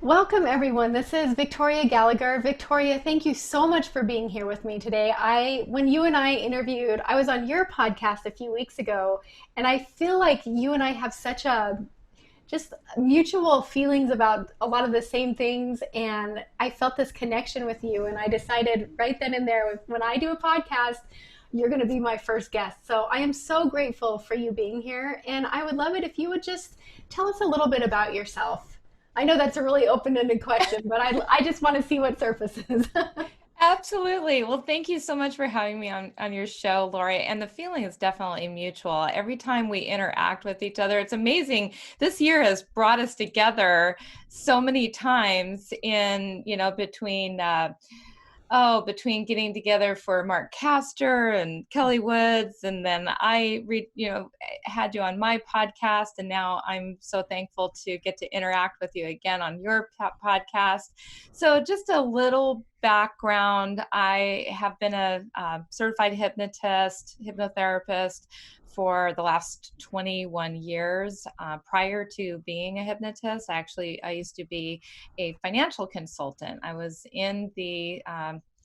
Welcome, everyone. This is Victoria Gallagher. Victoria, thank you so much for being here with me today. When you and I interviewed, I was on your podcast a few weeks ago, and I feel like you and I have such a just mutual feelings about a lot of the same things. And I felt this connection with you, and I decided right then and there, when I do a podcast, you're going to be my first guest. So I am so grateful for you being here, and I would love it if you would just tell us a little bit about yourself. I know that's a really open-ended question, but I just want to see what surfaces. Absolutely. Well, thank you so much for having me on your show, Lori. And the feeling is definitely mutual. Every time we interact with each other, it's amazing. This year has brought us together so many times between getting together for Mark Castor and Kelly Woods, and then had you on my podcast, and now I'm so thankful to get to interact with you again on your podcast. So just a little background. I have been a certified hypnotherapist for the last 21 years. Prior to being a hypnotist, I used to be a financial consultant. I was in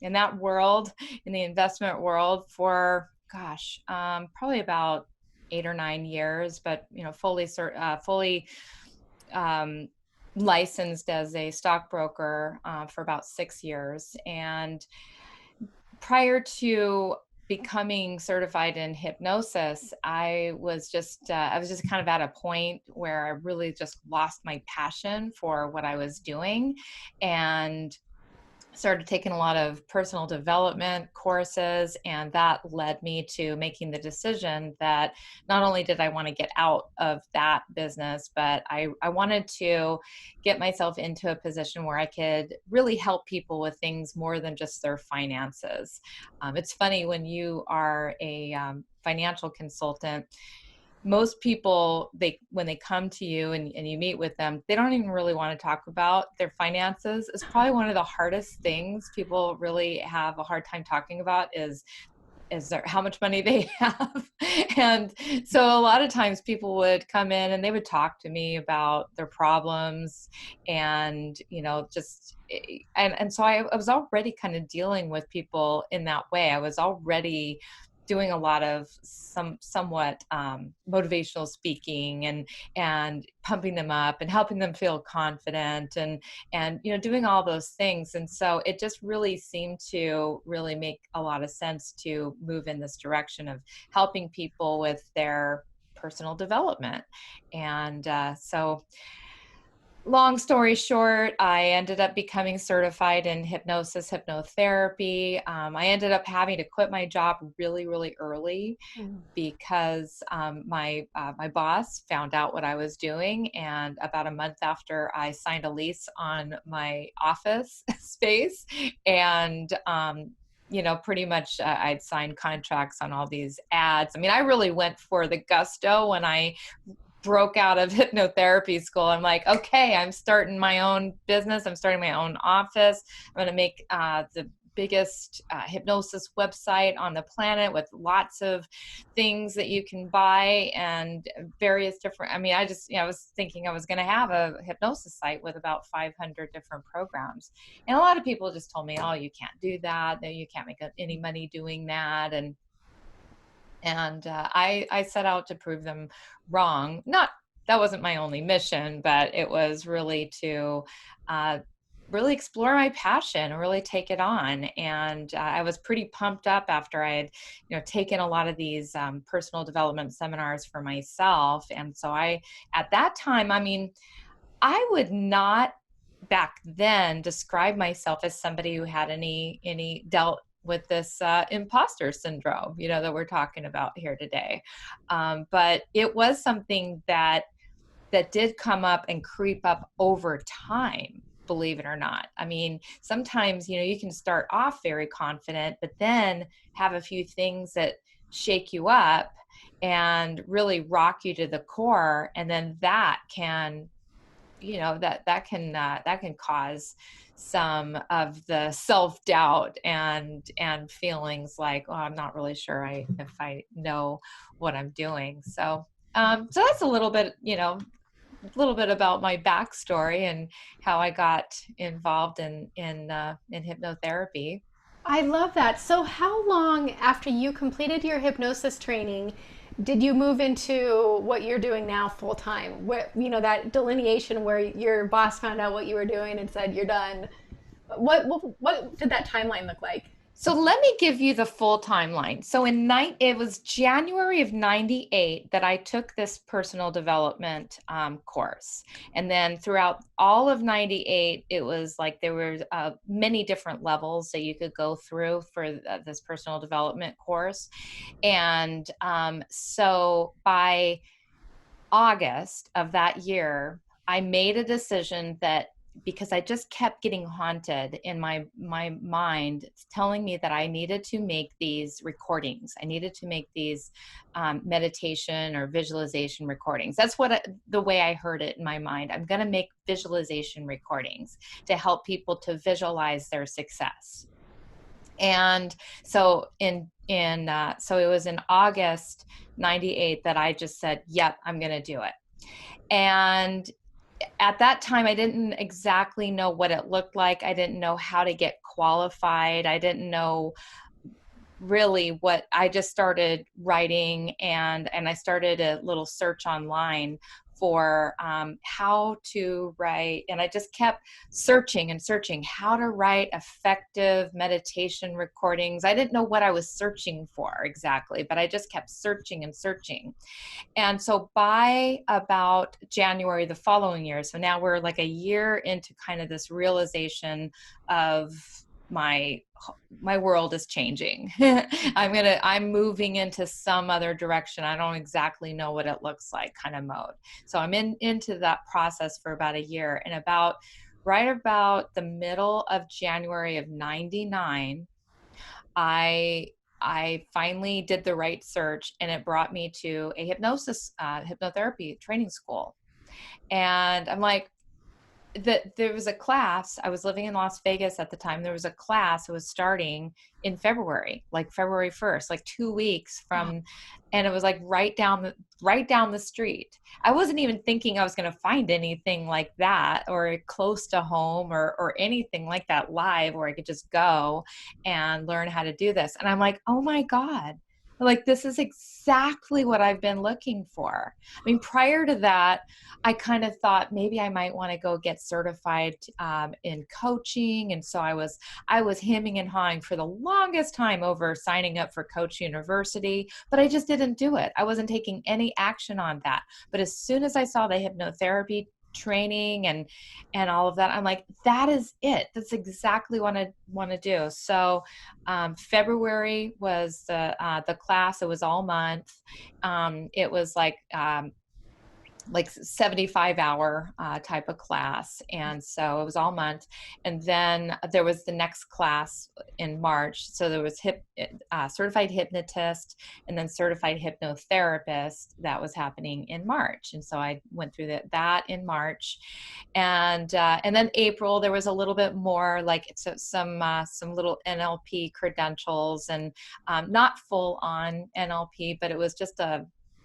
that world, in the investment world, for probably about 8 or 9 years, but fully um, licensed as a stockbroker for about 6 years. And prior to becoming certified in hypnosis, I was just kind of at a point where I really just lost my passion for what I was doing, and started taking a lot of personal development courses, and that led me to making the decision that not only did I want to get out of that business, but I wanted to get myself into a position where I could really help people with things more than just their finances. It's funny, when you are a financial consultant, most people, when they come to you and you meet with them, they don't even really want to talk about their finances. It's probably one of the hardest things people really have a hard time talking about is there how much money they have. And so a lot of times people would come in and they would talk to me about their problems, and just and so I was already kind of dealing with people in that way. I was already doing a lot of somewhat motivational speaking, and pumping them up and helping them feel confident, and doing all those things. And so it just really seemed to really make a lot of sense to move in this direction of helping people with their personal development. And so long story short, I ended up becoming certified in hypnosis, hypnotherapy. I ended up having to quit my job really, really early because my boss found out what I was doing, and about a month after, I signed a lease on my office space, and pretty much I'd signed contracts on all these ads. I mean, I really went for the gusto when I broke out of hypnotherapy school. I'm like, okay, I'm starting my own business. I'm starting my own office. I'm going to make the biggest hypnosis website on the planet, with lots of things that you can buy, and various different, I was thinking I was going to have a hypnosis site with about 500 different programs. And a lot of people just told me, oh, you can't do that. No, you can't make any money doing that. And I set out to prove them wrong. Not That wasn't my only mission, but it was really to uh, really explore my passion and really take it on. And I was pretty pumped up after I had, taken a lot of these personal development seminars for myself. And so at that time, I would not back then describe myself as somebody who had any dealt with this imposter syndrome, that we're talking about here today. But it was something that did come up and creep up over time, believe it or not. I mean, sometimes, you can start off very confident, but then have a few things that shake you up and really rock you to the core. And then that can cause some of the self-doubt and feelings like, oh, I'm not really sure if I know what I'm doing. So that's a little bit, little bit about my backstory and how I got involved in hypnotherapy. I love that. So, how long after you completed your hypnosis training did you move into what you're doing now full time? Where, that delineation where your boss found out what you were doing and said, you're done. What did that timeline look like? So let me give you the full timeline. So it was January of 98 that I took this personal development course. And then throughout all of 98, it was like there were many different levels that you could go through for this personal development course. And so by August of that year, I made a decision that because I just kept getting haunted in my mind, telling me that I needed to make these recordings. I needed to make these meditation or visualization recordings. That's the way I heard it in my mind. I'm going to make visualization recordings to help people to visualize their success. And so so it was in August 98 that I just said, yep, I'm going to do it. And at that time, I didn't exactly know what it looked like. I didn't know how to get qualified. I didn't know really what. I just started writing, and I started a little search online for how to write. And I just kept searching and searching how to write effective meditation recordings. I didn't know what I was searching for exactly, but I just kept searching and searching. And so by about January the following year, so now we're like a year into kind of this realization of my world is changing. I'm moving into some other direction. I don't exactly know what it looks like kind of mode. So I'm into that process for about a year, and right about the middle of January of 99, I finally did the right search, and it brought me to a hypnotherapy training school. And I'm like, there was a class. I was living in Las Vegas at the time. There was a class that was starting in February, like February 1st, like 2 weeks from, and it was like right down the street. I wasn't even thinking I was going to find anything like that or close to home or anything like that live where I could just go and learn how to do this. And I'm like, oh my God, like this is exactly what I've been looking for. I mean, prior to that, I kind of thought maybe I might want to go get certified in coaching. And so I was hemming and hawing for the longest time over signing up for Coach University, but I just didn't do it. I wasn't taking any action on that. But as soon as I saw the hypnotherapy training and all of that, I'm like, that is it. That's exactly what I want to do. So February was the class. It was all month. It was like 75-hour type of class. And so it was all month. And then there was the next class in March. So there was certified hypnotist and then certified hypnotherapist that was happening in March. And so I went through that in March. And then April, there was a little bit more like some little NLP credentials and not full on NLP, but it was just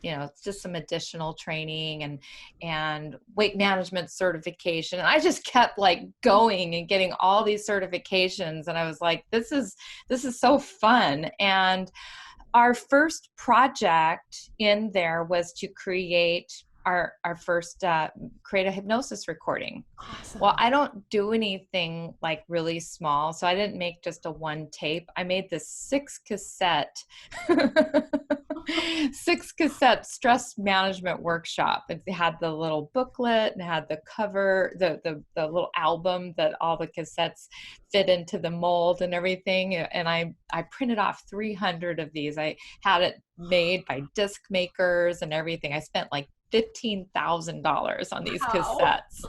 it's just some additional training and weight management certification. And I just kept like going and getting all these certifications. And I was like, this is so fun. And our first project in there was to create our first create a hypnosis recording. Awesome. Well, I don't do anything like really small, so I didn't make just a one tape. I made this 6-cassette 6-cassette stress management workshop. It had the little booklet and it had the cover, the little album that all the cassettes fit into the mold and everything. And I printed off 300 of these. I had it made by disc makers and everything. I spent like $15,000 on these Wow. cassettes.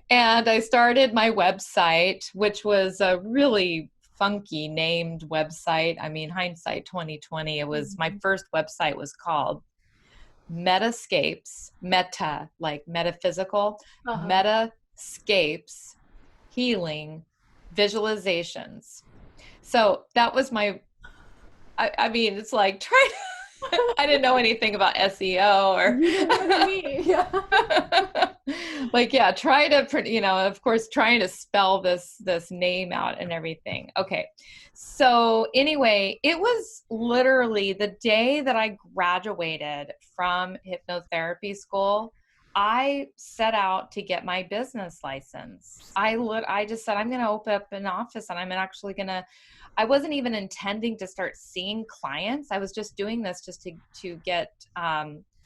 And I started my website, which was a really funky named website. I mean, hindsight 2020, it was my first website was called Metascapes, meta, like metaphysical, Uh-huh. Metascapes Healing Visualizations. So that was I mean, it's like trying I didn't know anything about SEO or Neither did me. Yeah. like, yeah, try to, of course, trying to spell this name out and everything. Okay. So anyway, it was literally the day that I graduated from hypnotherapy school. I set out to get my business license. I just said, I'm going to open up an office and I'm actually going to, I wasn't even intending to start seeing clients. I was just doing this just to get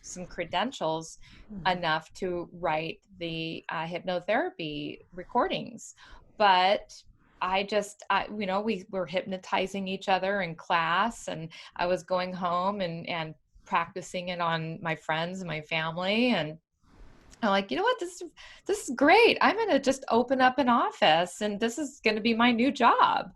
some credentials enough to write the hypnotherapy recordings. But we were hypnotizing each other in class, and I was going home and practicing it on my friends and my family. And I'm like, you know what, this is great. I'm going to just open up an office, and this is going to be my new job.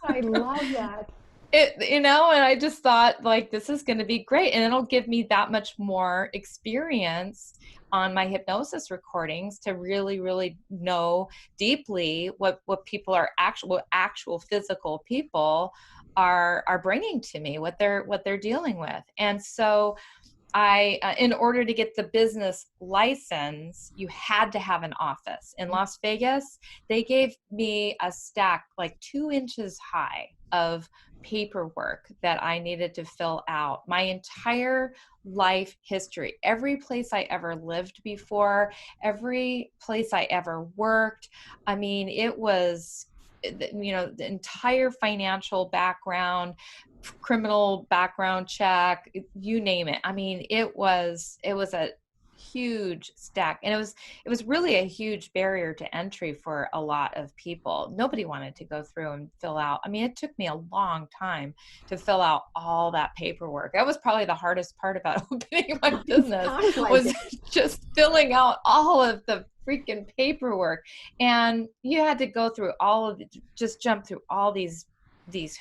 I love that. And I just thought, like, this is going to be great, and it'll give me that much more experience on my hypnosis recordings to really, really know deeply what people are actual physical people are bringing to me, what they're dealing with. And so in order to get the business license, you had to have an office in Las Vegas. They gave me a stack like 2 inches high of paperwork that I needed to fill out. My entire life history, every place I ever lived before, every place I ever worked. I mean, it was, the entire financial background, criminal background check, you name it. I mean, it was a huge stack, and it was really a huge barrier to entry for a lot of people. Nobody wanted to go through and fill out. I mean, it took me a long time to fill out all that paperwork. That was probably the hardest part about opening my business, Sounds like was it. just filling out all of the freaking paperwork. And you had to go through just jump through all these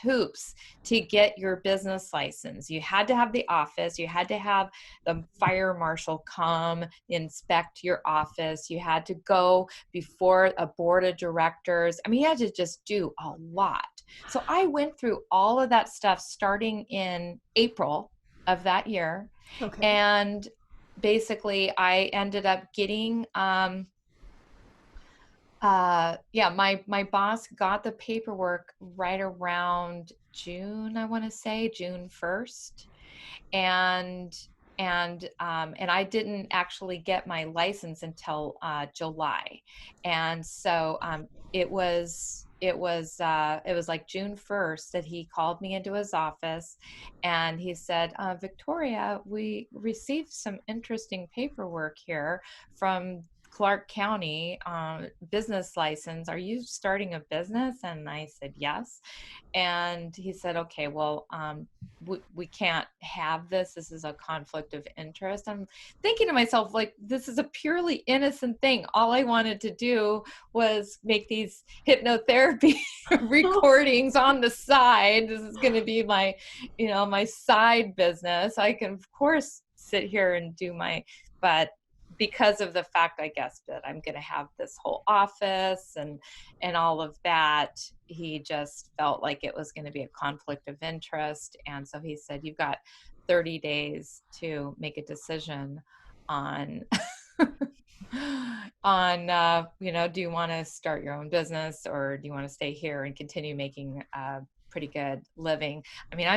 hoops to get your business license. You had to have the office, you had to have the fire marshal come inspect your office, you had to go before a board of directors. I mean, you had to just do a lot. So I went through all of that stuff starting in April of that year. Okay. And basically I ended up getting my boss got the paperwork right around June, I want to say June 1st. And I didn't actually get my license until July. And so it was like June 1st that he called me into his office, and he said, Victoria, we received some interesting paperwork here from Clark County, business license. Are you starting a business? And I said, yes. And he said, okay, well, we can't have this. This is a conflict of interest. I'm thinking to myself, like, this is a purely innocent thing. All I wanted to do was make these hypnotherapy recordings on the side. This is going to be my, my side business. I can, of course, sit here and do but because of the fact, I guess, that I'm going to have this whole office and all of that, he just felt like it was going to be a conflict of interest. And so he said, you've got 30 days to make a decision on do you want to start your own business, or do you want to stay here and continue making pretty good living? I mean,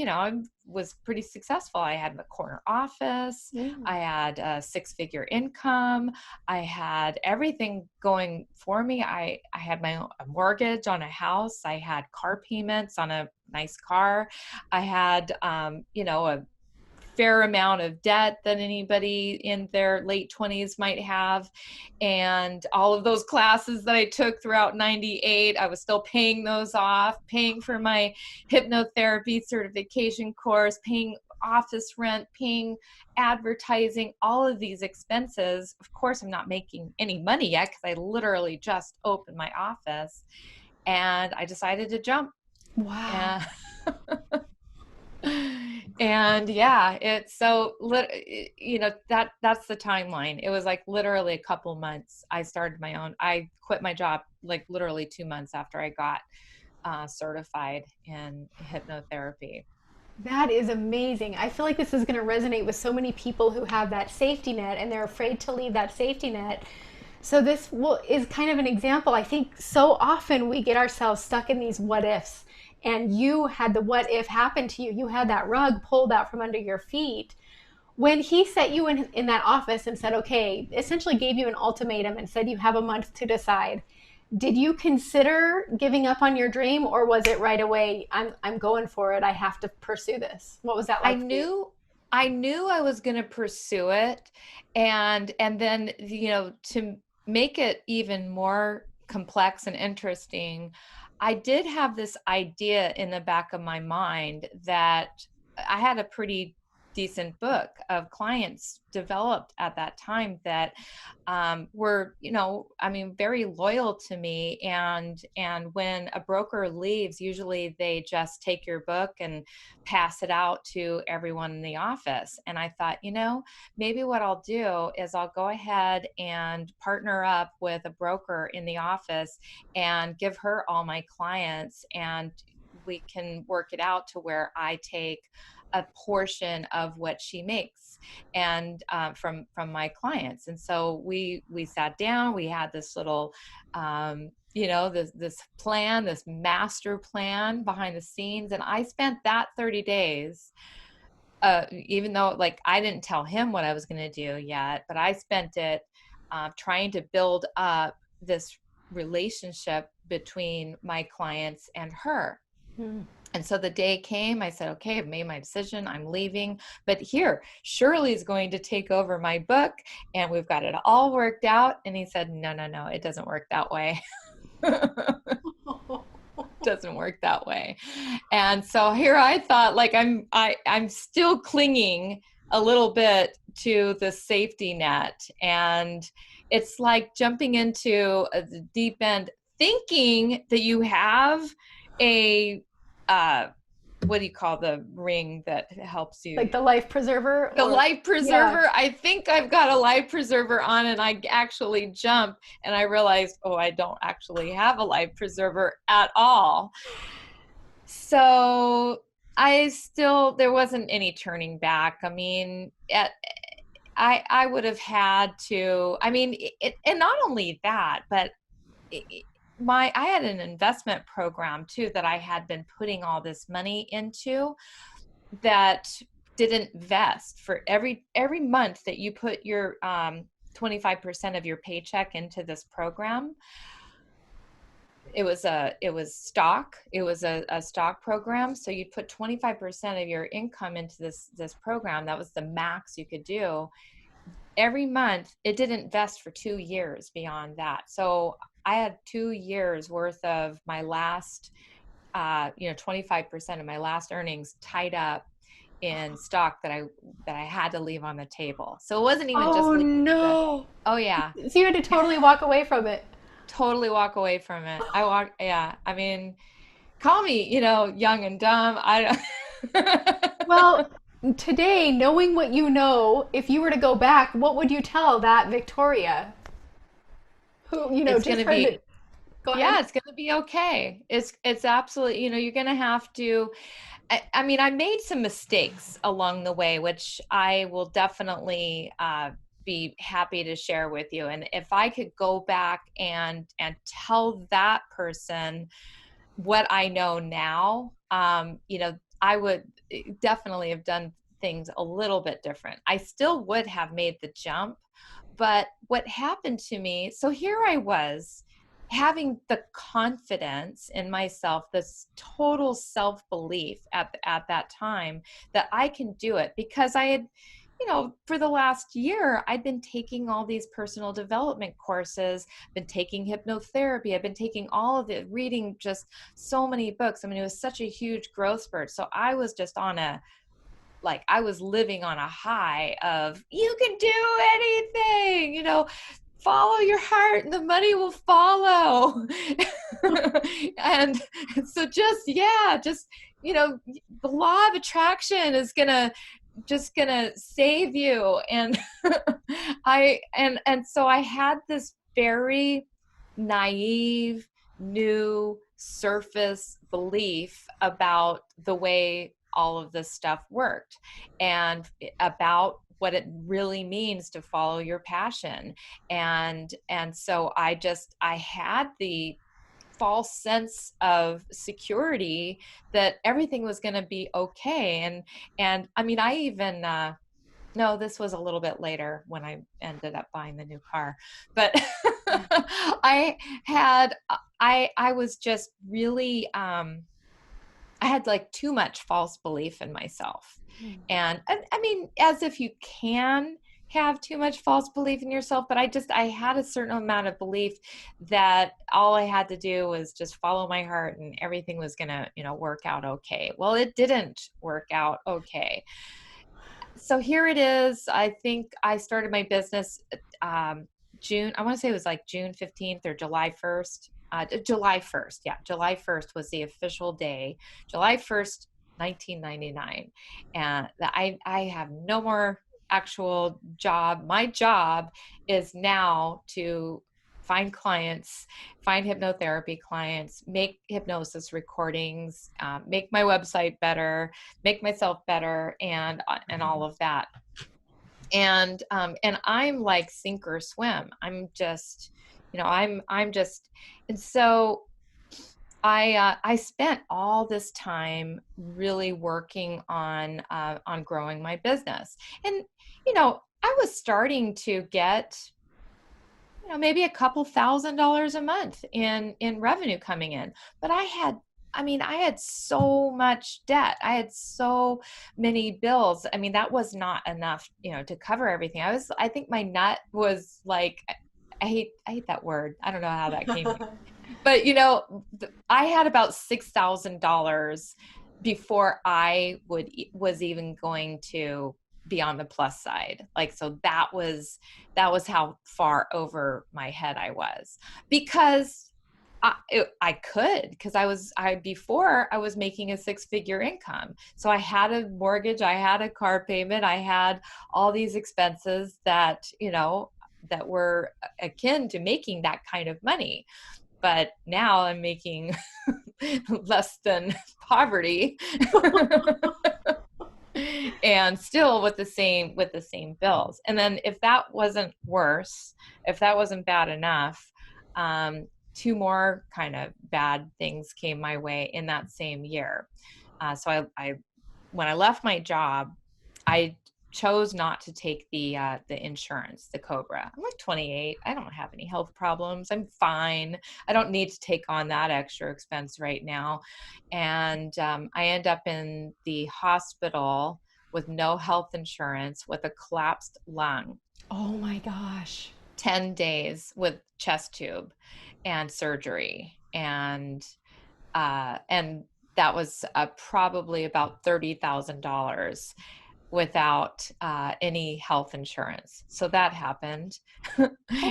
I was pretty successful. I had a corner office. Yeah. I had a 6-figure income. I had everything going for me. I had a mortgage on a house. I had car payments on a nice car. I had, a fair amount of debt that anybody in their late 20s might have. And all of those classes that I took throughout 98, I was still paying those off, paying for my hypnotherapy certification course, paying office rent, paying advertising, all of these expenses. Of course, I'm not making any money yet because I literally just opened my office, and I decided to jump. Wow. And and yeah, it's so that's the timeline. It was like literally a couple months. I quit my job like literally 2 months after I got certified in hypnotherapy. That is amazing. I feel like this is going to resonate with so many people who have that safety net and they're afraid to leave that safety net. So is kind of an example. I think so often we get ourselves stuck in these what ifs. And you had the what if happen to you. You had that rug pulled out from under your feet. When he set you in that office and said, okay, essentially gave you an ultimatum and said you have a month to decide, did you consider giving up on your dream, or was it right away, I'm going for it, I have to pursue this? What was that I like for you? knew I knew I was going to pursue it, and then, to make it even more complex and interesting, I did have this idea in the back of my mind that I had a pretty decent book of clients developed at that time that were, I mean, very loyal to me. And when a broker leaves, usually they just take your book and pass it out to everyone in the office. And I thought, maybe what I'll do is I'll go ahead and partner up with a broker in the office and give her all my clients, and we can work it out to where I take a portion of what she makes, and from my clients. And so we sat down, we had this little this plan, this master plan behind the scenes, and I spent that 30 days, even though, like, I didn't tell him what I was going to do yet, but I spent it trying to build up this relationship between my clients and her. Hmm. And so the day came, I said, okay, I've made my decision, I'm leaving. But here, Shirley's going to take over my book, and we've got it all worked out. And he said, no, no, no, it doesn't work that way. Doesn't work that way. And so here I thought, like, I'm still clinging a little bit to the safety net. And it's like jumping into a deep end, thinking that you have a what do you call the ring that helps you? Like the life preserver, The or life yeah. preserver. I think I've got a life preserver on, and I actually jump and I realized, oh, I don't actually have a life preserver at all. So there wasn't any turning back. I mean, I would have had to, I mean, and not only that, but I had an investment program too that I had been putting all this money into that didn't vest. For every month that you put your 25% of your paycheck into this program, it was stock. It was a stock program. So you put 25% of your income into this program. That was the max you could do. Every month, it didn't vest for 2 years beyond that. So I had 2 years worth of my last 25% of my last earnings tied up in stock that I had to leave on the table. So it wasn't even just Oh leaving the, no. oh yeah, So you had to totally walk away from it. totally walk away from it. Yeah. I mean, call me, young and dumb. I don't. Well, today, knowing what you know, if you were to go back, what would you tell that Victoria who, It's going just to heard be, it? Go yeah, ahead. it's going to be okay. It's absolutely, you're going to have to, I mean, I made some mistakes along the way, which I will definitely be happy to share with you. And if I could go back and tell that person what I know now, I would definitely have done things a little bit different. I still would have made the jump, but what happened to me, so here I was having the confidence in myself, this total self-belief at that time that I can do it, because I had, for the last year, I'd been taking all these personal development courses, been taking hypnotherapy, I've been taking all of it, reading just so many books. I mean, it was such a huge growth spurt. So I was just I was living on a high of, you can do anything, follow your heart and the money will follow. And so the law of attraction is gonna save you. And so I had this very naive, new surface belief about the way all of this stuff worked, and about what it really means to follow your passion. And so I had the false sense of security that everything was going to be okay. And I mean, I even no, this was a little bit later when I ended up buying the new car. But I had I was just really I had like too much false belief in myself. And I mean, as if you can have too much false belief in yourself, but I had a certain amount of belief that all I had to do was just follow my heart and everything was going to, work out okay. Well, it didn't work out okay. So here it is. I think I started my business June, I want to say it was like June 15th or July 1st. July 1st. Yeah, July 1st was the official day. July 1st, 1999. And I have no more actual job. My job is now to find clients, find hypnotherapy clients, make hypnosis recordings, make my website better, make myself better, and all of that. And I'm like sink or swim. I'm just, I'm just, and so I spent all this time really working on growing my business, and I was starting to get maybe a couple $1,000s a month in revenue coming in. But I had so much debt. I had so many bills. I mean, that was not enough, to cover everything. I think my nut was like, I hate that word. I don't know how that came. But I had about $6,000 before I was even going to be on the plus side. Like, so that was how far over my head I was, because I could, because before I was making a 6-figure income. So I had a mortgage, I had a car payment, I had all these expenses that, that were akin to making that kind of money. But now I'm making less than poverty and still with the same bills. And then if that wasn't worse, if that wasn't bad enough, two more kind of bad things came my way in that same year. So I when I left my job, I chose not to take the insurance, the Cobra. I'm like 28. I don't have any health problems. I'm fine. I don't need to take on that extra expense right now. And I end up in the hospital with no health insurance, with a collapsed lung. Oh my gosh. 10 days with chest tube and surgery. And that was probably about $30,000 without any health insurance. So that happened.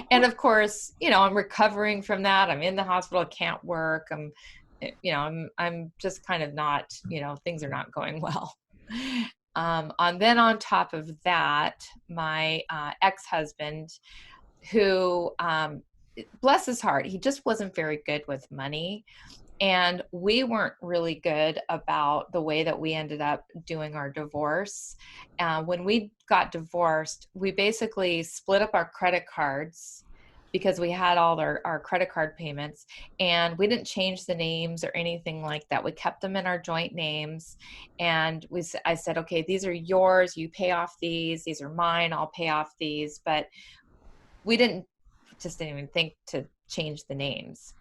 And of course, I'm recovering from that. I'm in the hospital, can't work. I'm just kind of not, things are not going well. Then on top of that, my ex-husband, who, bless his heart, he just wasn't very good with money. And we weren't really good about the way that we ended up doing our divorce. When we got divorced, we basically split up our credit cards because we had all our credit card payments, and we didn't change the names or anything like that. We kept them in our joint names. And I said, okay, these are yours. You pay off these. These are mine. I'll pay off these. But we didn't even think to change the names.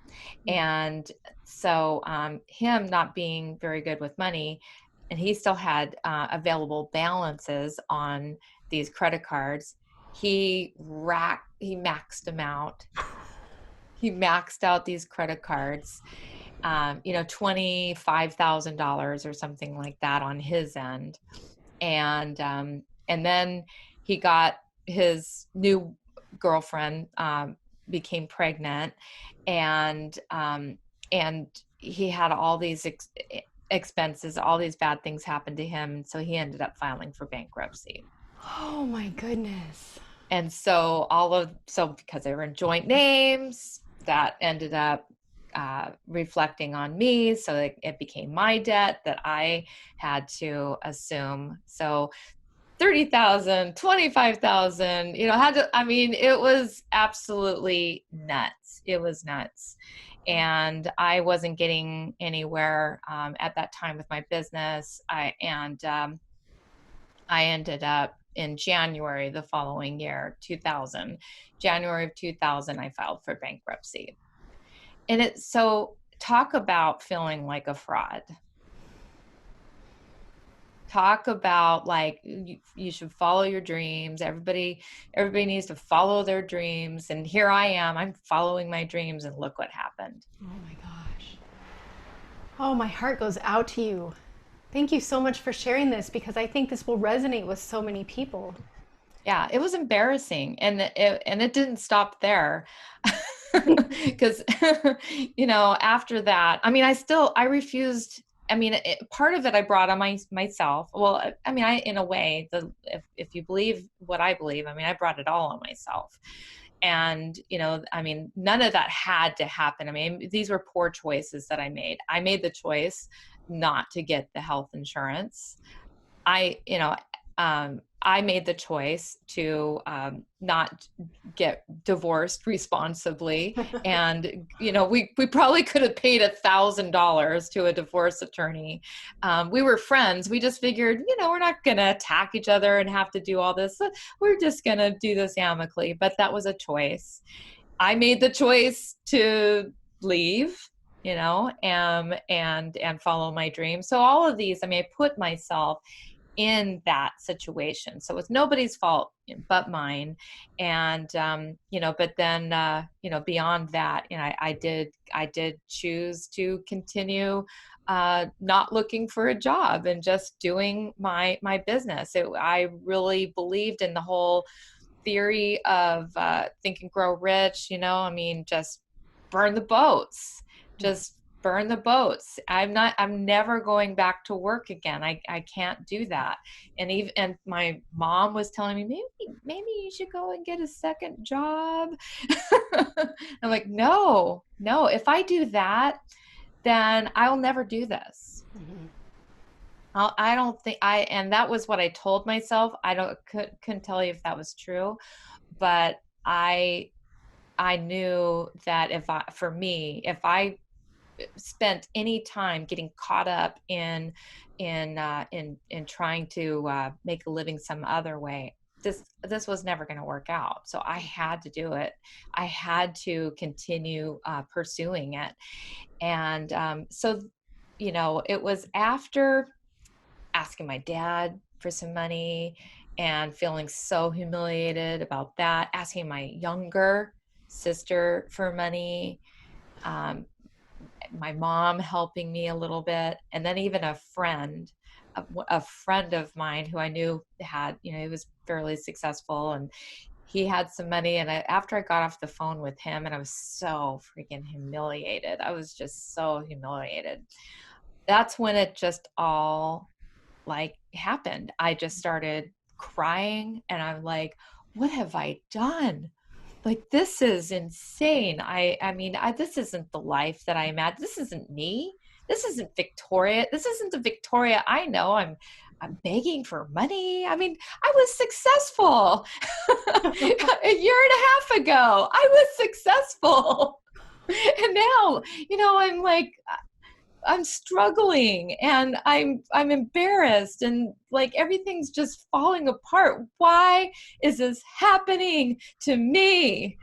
And so him not being very good with money, and he still had available balances on these credit cards, he maxed them out. He maxed out these credit cards, $25,000 or something like that on his end. And then he got his new girlfriend, became pregnant, and he had all these expenses, all these bad things happened to him. So he ended up filing for bankruptcy. Oh my goodness. And so because they were in joint names, that ended up reflecting on me. So it became my debt that I had to assume. So 30,000, 25,000, had to, I mean, it was absolutely nuts. It was nuts. And I wasn't getting anywhere at that time with my business. I ended up in January the following year, 2000, January of 2000, I filed for bankruptcy. And it's so talk about feeling like a fraud. Talk about like you should follow your dreams. Everybody needs to follow their dreams. And here I am, I'm following my dreams, and look what happened. Oh my gosh. Oh, my heart goes out to you. Thank you so much for sharing this because I think this will resonate with so many people. Yeah, it was embarrassing, and it didn't stop there. Because after that, I mean, I refused. I mean, part of it I brought on myself. Well, I mean, in a way, if you believe what I believe, I mean, I brought it all on myself. And, I mean, none of that had to happen. I mean, these were poor choices that I made. I made the choice not to get the health insurance. I made the choice to not get divorced responsibly. And, we probably could have paid $1,000 to a divorce attorney. We were friends. We just figured, we're not going to attack each other and have to do all this. We're just going to do this amicably. But that was a choice. I made the choice to leave, and follow my dream. So all of these, I mean, I put myself in that situation. So it's nobody's fault but mine. And, but then, beyond that, I did choose to continue not looking for a job and just doing my business. I really believed in the whole theory of Think and Grow Rich, I mean, just burn the boats, just burn the boats. I'm never going back to work again. I can't do that. And my mom was telling me, maybe you should go and get a second job. I'm like, no, if I do that, then I'll never do this. Mm-hmm. I don't think and that was what I told myself. Couldn't tell you if that was true, but I knew that if I spent any time getting caught up in trying to make a living some other way, this was never going to work out. So I had to do it. I had to continue pursuing it. And so it was after asking my dad for some money and feeling so humiliated about that, asking my younger sister for money, my mom helping me a little bit, and then even a friend of mine who I knew had, he was fairly successful, and he had some money. And after I got off the phone with him, and I was so freaking humiliated, I was just so humiliated. That's when it just all like happened. I just started crying, and I'm like, what have I done? Like, this is insane. I mean, this isn't the life that I imagined. This isn't me. This isn't Victoria. This isn't the Victoria I know. I'm begging for money. I mean, I was successful a year and a half ago. I was successful. And now, I'm like, I'm struggling, and I'm embarrassed, and like everything's just falling apart. Why is this happening to me?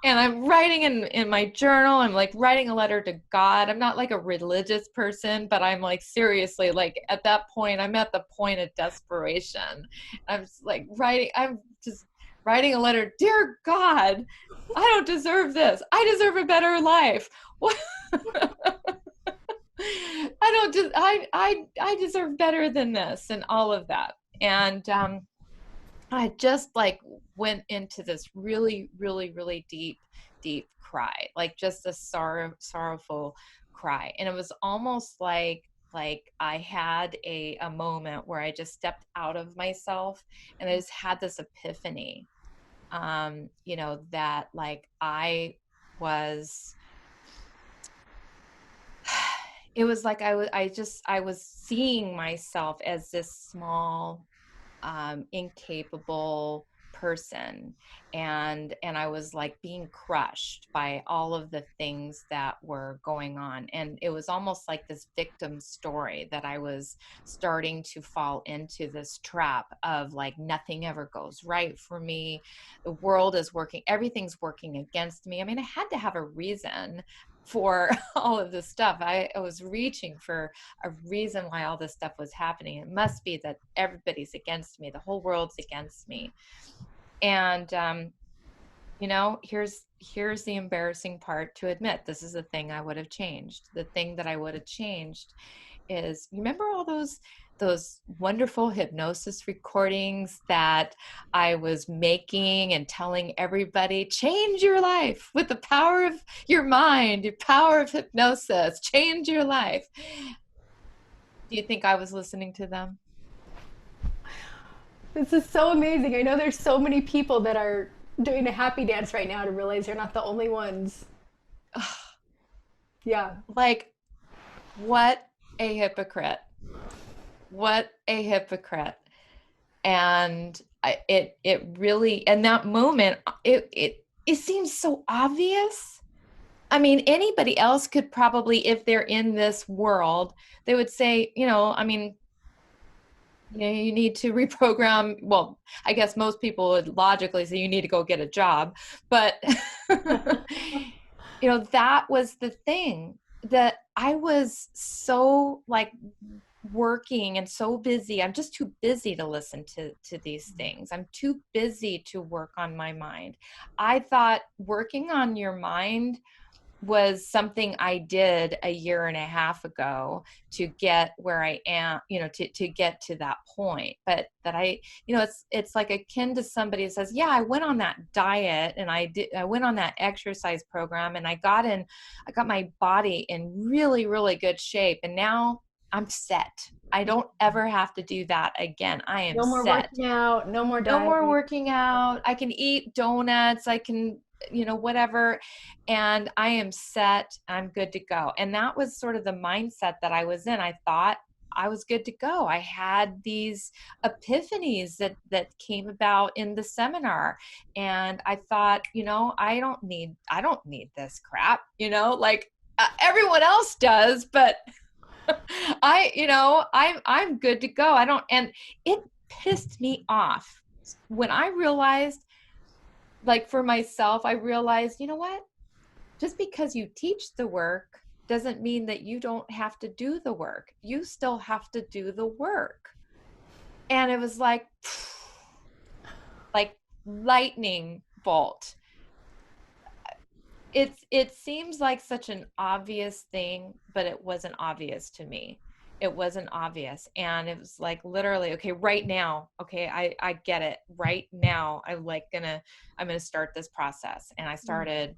And I'm writing in my journal. I'm like writing a letter to God. I'm not like a religious person, but I'm like, seriously, like at that point, I'm at the point of desperation. I'm just like I'm just writing a letter. Dear God, I don't deserve this. I deserve a better life. What? I deserve better than this, and all of that. And I just like went into this really, really, really deep cry, like just a sorrowful cry. And it was almost like I had a moment where I just stepped out of myself, and I just had this epiphany. that like was, it was like I was seeing myself as this small, incapable person, and I was like being crushed by all of the things that were going on, and it was almost like this victim story that I was starting to fall into this trap of like nothing ever goes right for me, the world is working, everything's working against me. I mean, I had to have a reason for all of this stuff. I was reaching for a reason why all this stuff was happening. It must be that everybody's against me. The whole world's against me. And, here's the embarrassing part to admit. This is the thing I would have changed. The thing that I would have changed is, remember all those wonderful hypnosis recordings that I was making and telling everybody, change your life with the power of your mind, your power of hypnosis, change your life. Do you think I was listening to them? This is so amazing. I know there's so many people that are doing a happy dance right now to realize they're not the only ones. Yeah. Like, what a hypocrite. What a hypocrite. And it really, in that moment, it seems so obvious. I mean, anybody else could probably, if they're in this world, they would say, I mean, you need to reprogram. Well, I guess most people would logically say you need to go get a job. But, that was the thing, that I was so like working and so busy. I'm just too busy to listen to these things. I'm too busy to work on my mind. I thought working on your mind was something I did a year and a half ago to get where I am, to get to that point. But that it's like akin to somebody who says, yeah, I went on that diet and I went on that exercise program and I got my body in really, really good shape. And now I'm set. I don't ever have to do that again. I am No more set. working out, no more No more dieting. working out. I can eat donuts. I can, whatever. And I am set. I'm good to go. And that was sort of the mindset that I was in. I thought I was good to go. I had these epiphanies that came about in the seminar. And I thought, I don't need this crap, like everyone else does, but I'm good to go. And it pissed me off when I realized, like for myself, I realized, you know what? Just because you teach the work doesn't mean that you don't have to do the work. You still have to do the work. And it was like lightning bolt. It seems like such an obvious thing, but it wasn't obvious to me. It wasn't obvious. And it was like literally, okay, right now, okay, I get it. Right now, I'm gonna start this process. And I started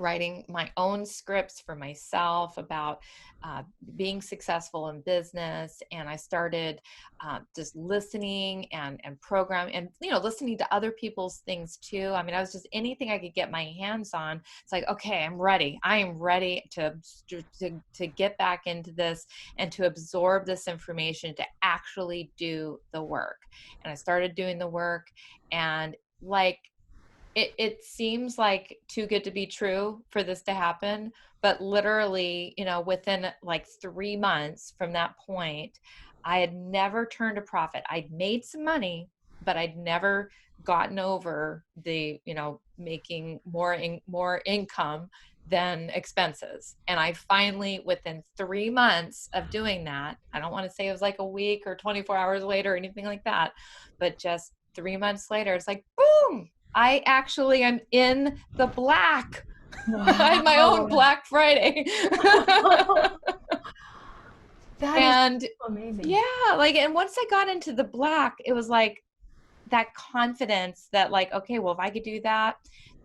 writing my own scripts for myself about being successful in business. And I started just listening and program and, listening to other people's things too. I mean, I was just anything I could get my hands on. It's like, okay, I'm ready. I am ready to get back into this and to absorb this information, to actually do the work. And I started doing the work, and like, it seems like too good to be true for this to happen. But literally, within like 3 months from that point, I had never turned a profit. I'd made some money, but I'd never gotten over the, making more income than expenses. And I finally, within 3 months of doing that, I don't want to say it was like a week or 24 hours later or anything like that, but just 3 months later, it's like, boom, I actually am in the black. Wow. I had my own Black Friday. That is And amazing. yeah, like, and once I got into the black, it was like that confidence that like, okay, well, if I could do that,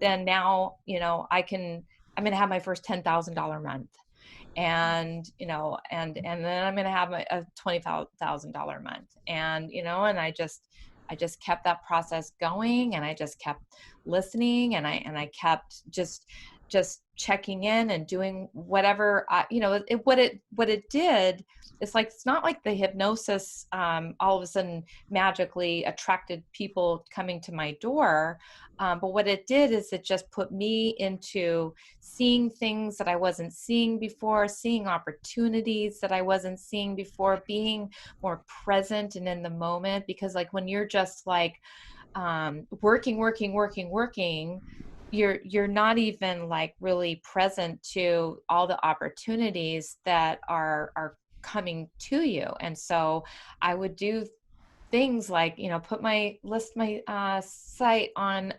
then now, I'm going to have my first $10,000 month. And, and then I'm going to have a $20,000 month. And, and I I just kept that process going, and I just kept listening, and I kept just checking in and doing whatever what it did. It's like, it's not like the hypnosis all of a sudden magically attracted people coming to my door. But what it did is it just put me into seeing things that I wasn't seeing before, seeing opportunities that I wasn't seeing before, being more present and in the moment. Because like when you're just like working, you're not even like really present to all the opportunities that are coming to you. And so I would do things like, list my site on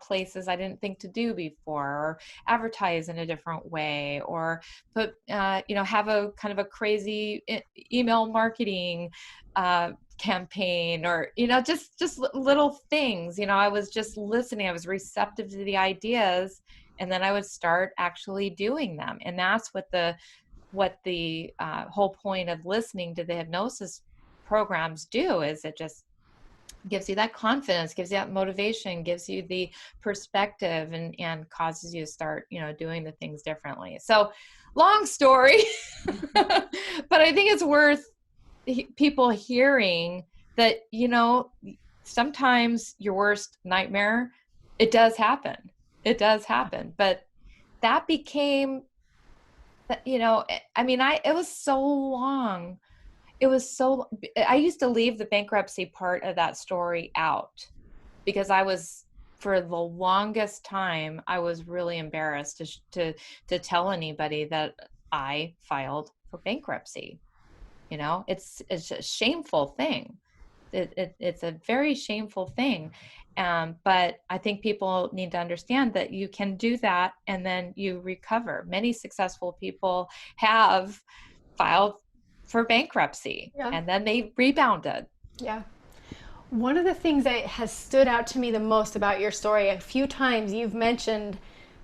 places I didn't think to do before, or advertise in a different way, or put have a kind of a crazy email marketing campaign, or just little things. I was just listening, I was receptive to the ideas, and then I would start actually doing them. And that's what the whole point of listening to the hypnosis programs do, is it just gives you that confidence, gives you that motivation, gives you the perspective, and causes you to start doing the things differently. So long story, but I think it's worth people hearing that sometimes your worst nightmare, it does happen. But that became I mean, it was so long. I used to leave the bankruptcy part of that story out, because for the longest time, I was really embarrassed to tell anybody that I filed for bankruptcy. It's a shameful thing. It's a very shameful thing. But I think people need to understand that you can do that and then you recover. Many successful people have filed for bankruptcy, Yeah. and then they rebounded. Yeah. One of the things that has stood out to me the most about your story, a few times you've mentioned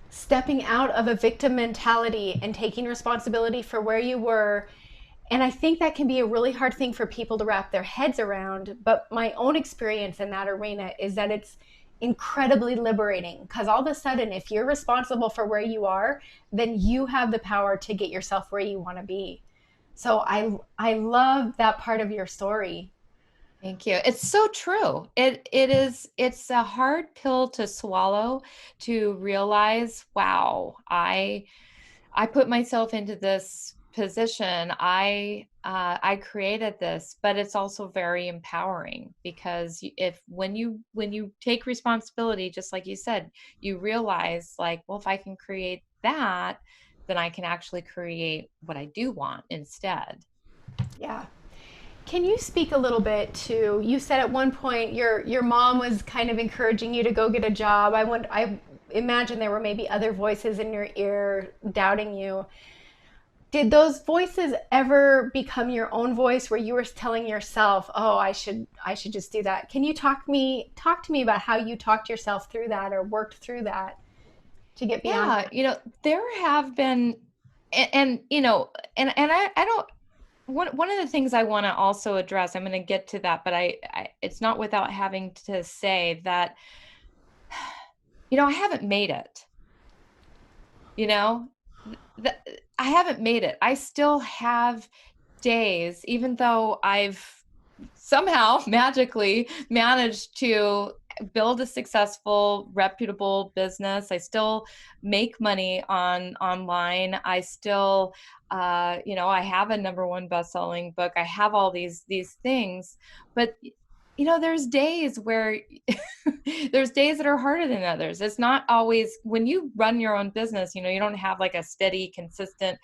stepping out of a victim mentality and taking responsibility for where you were. And I think that can be a really hard thing for people to wrap their heads around. But my own experience in that arena is that it's incredibly liberating, because all of a sudden, if you're responsible for where you are, then you have the power to get yourself where you want to be. So I love that part of your story. Thank you. It's so true. It's a hard pill to swallow, to realize, wow, I put myself into this position. I created this, but it's also very empowering, because if when you take responsibility, just like you said, you realize like, well, if I can create that, then I can actually create what I do want instead. Yeah. Can you speak a little bit to, you said at one point your mom was kind of encouraging you to go get a job. I imagine there were maybe other voices in your ear doubting you. Did those voices ever become your own voice, where you were telling yourself, "Oh, I should just do that"? Can you talk to me about how you talked yourself through that or worked through that to get beyond Yeah, that? there have been, and I don't. One of the things I want to also address, I'm going to get to that, but it's not without having to say that, I haven't made it. You know, I haven't made it. I still have days, even though I've somehow magically managed to build a successful, reputable business. I still make money online. I still, I have a number one best-selling book. I have all these things, but there's days where there's days that are harder than others. It's not always, when you run your own business, you don't have like a steady, consistent,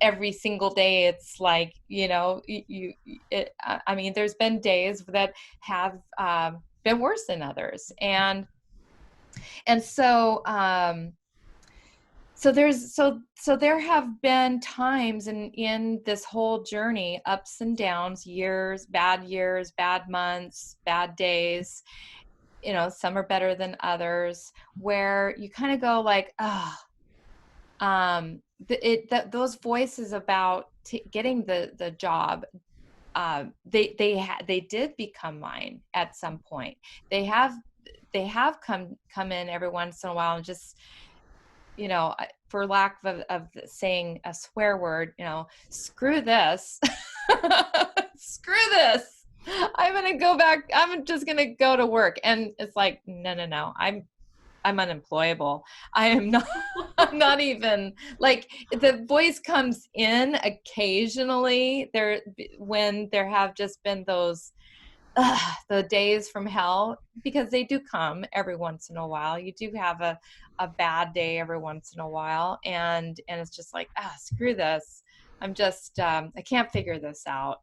every single day. It's like, I mean, there's been days that have been worse than others. And so there have been times in this whole journey, ups and downs, years, bad months, bad days, some are better than others, where you kind of go like, oh, those voices about getting the job they did become mine at some point. They have come in every once in a while and just, for lack of saying a swear word, screw this. Screw this. I'm going to go back. I'm just going to go to work. And it's like, no, no, no. I'm unemployable. I am not, I'm not even, like, the voice comes in occasionally there when there have just been those the days from hell, because they do come every once in a while. You do have a bad day every once in a while, and it's just like, screw this. I'm just I can't figure this out.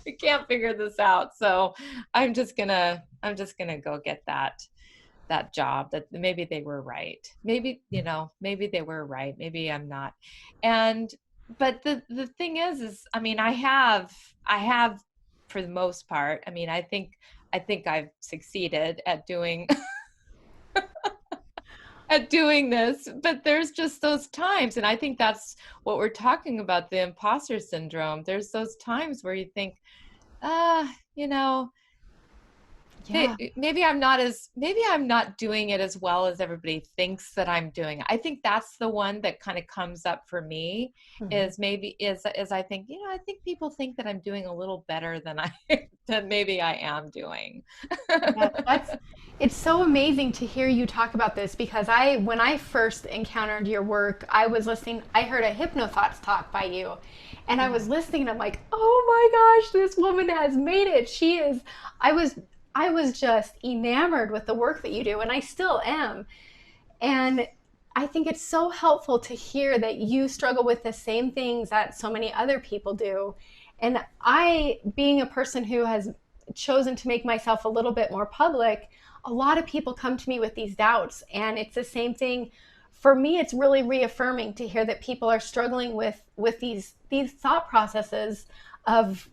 I can't figure this out. So I'm just gonna go get that job. That maybe they were right. Maybe they were right. Maybe I'm not. And but the thing is I mean, I have for the most part. I mean, I think I've succeeded at doing at doing this, but there's just those times, and I think that's what we're talking about, the imposter syndrome. There's those times where you think, ah, you know, Yeah. maybe I'm not doing it as well as everybody thinks that I'm doing. I think that's the one that kind of comes up for me, Mhm. is maybe is I think, I think people think that I'm doing a little better than I than maybe I am doing. Yeah, it's so amazing to hear you talk about this because when I first encountered your work, I heard a hypnothoughts talk by you, and I Yeah. was listening and I'm like, oh my gosh, this woman has made it. I was, I was just enamored with the work that you do, and I still am. And I think it's so helpful to hear that you struggle with the same things that so many other people do. And being a person who has chosen to make myself a little bit more public, a lot of people come to me with these doubts. And it's the same thing. For me, it's really reaffirming to hear that people are struggling with these thought processes of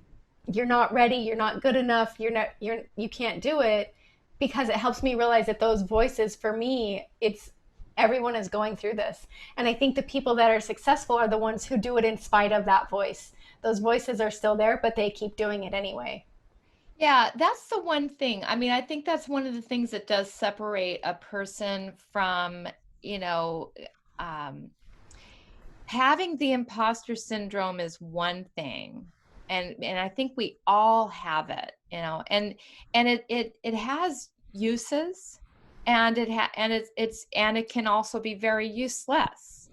you're not ready, you're not good enough, you can't do it, because it helps me realize that those voices for me, it's everyone is going through this. And I think the people that are successful are the ones who do it in spite of that voice. Those voices are still there, but they keep doing it anyway. Yeah, that's the one thing. I mean, I think that's one of the things that does separate a person from, you know, um, having the imposter syndrome is one thing. And I think we all have it, and it has uses, and it can also be very useless.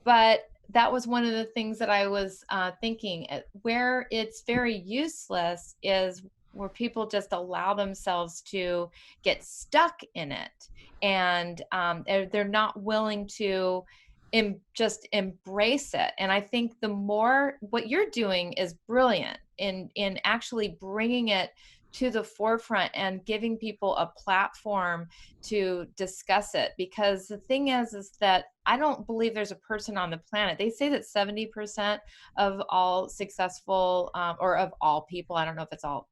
But that was one of the things that I was thinking. Where it's very useless is where people just allow themselves to get stuck in it, and they're not willing to just embrace it. And I think the more, what you're doing is brilliant in actually bringing it to the forefront and giving people a platform to discuss it. Because the thing is that I don't believe there's a person on the planet. They say that 70% of all successful, or of all people, I don't know if it's all,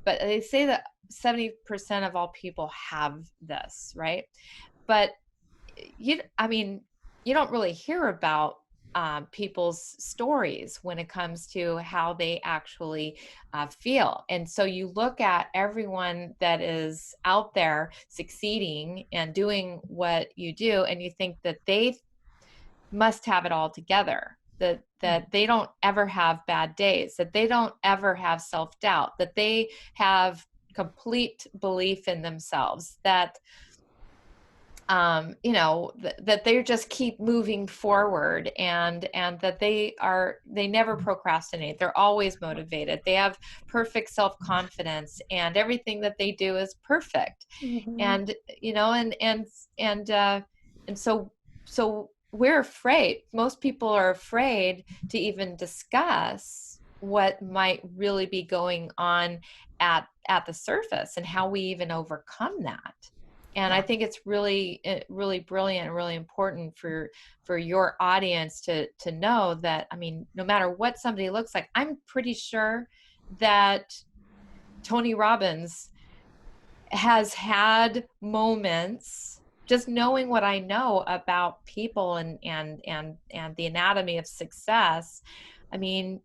but they say that 70% of all people have this, right? But I mean, you don't really hear about people's stories when it comes to how they actually feel. And so you look at everyone that is out there succeeding and doing what you do, and you think that they must have it all together. That they don't ever have bad days, that they don't ever have self-doubt, that they have complete belief in themselves, that that they just keep moving forward, and that they never procrastinate. They're always motivated. They have perfect self-confidence, and everything that they do is perfect. Mm-hmm. And so we're afraid. Most people are afraid to even discuss what might really be going on at the surface, and how we even overcome that. And I Yeah. think it's really brilliant and really important for your audience to know that, I mean, no matter what somebody looks like, I'm pretty sure that Tony Robbins has had moments, just knowing what I know about people, and the anatomy of success. I mean,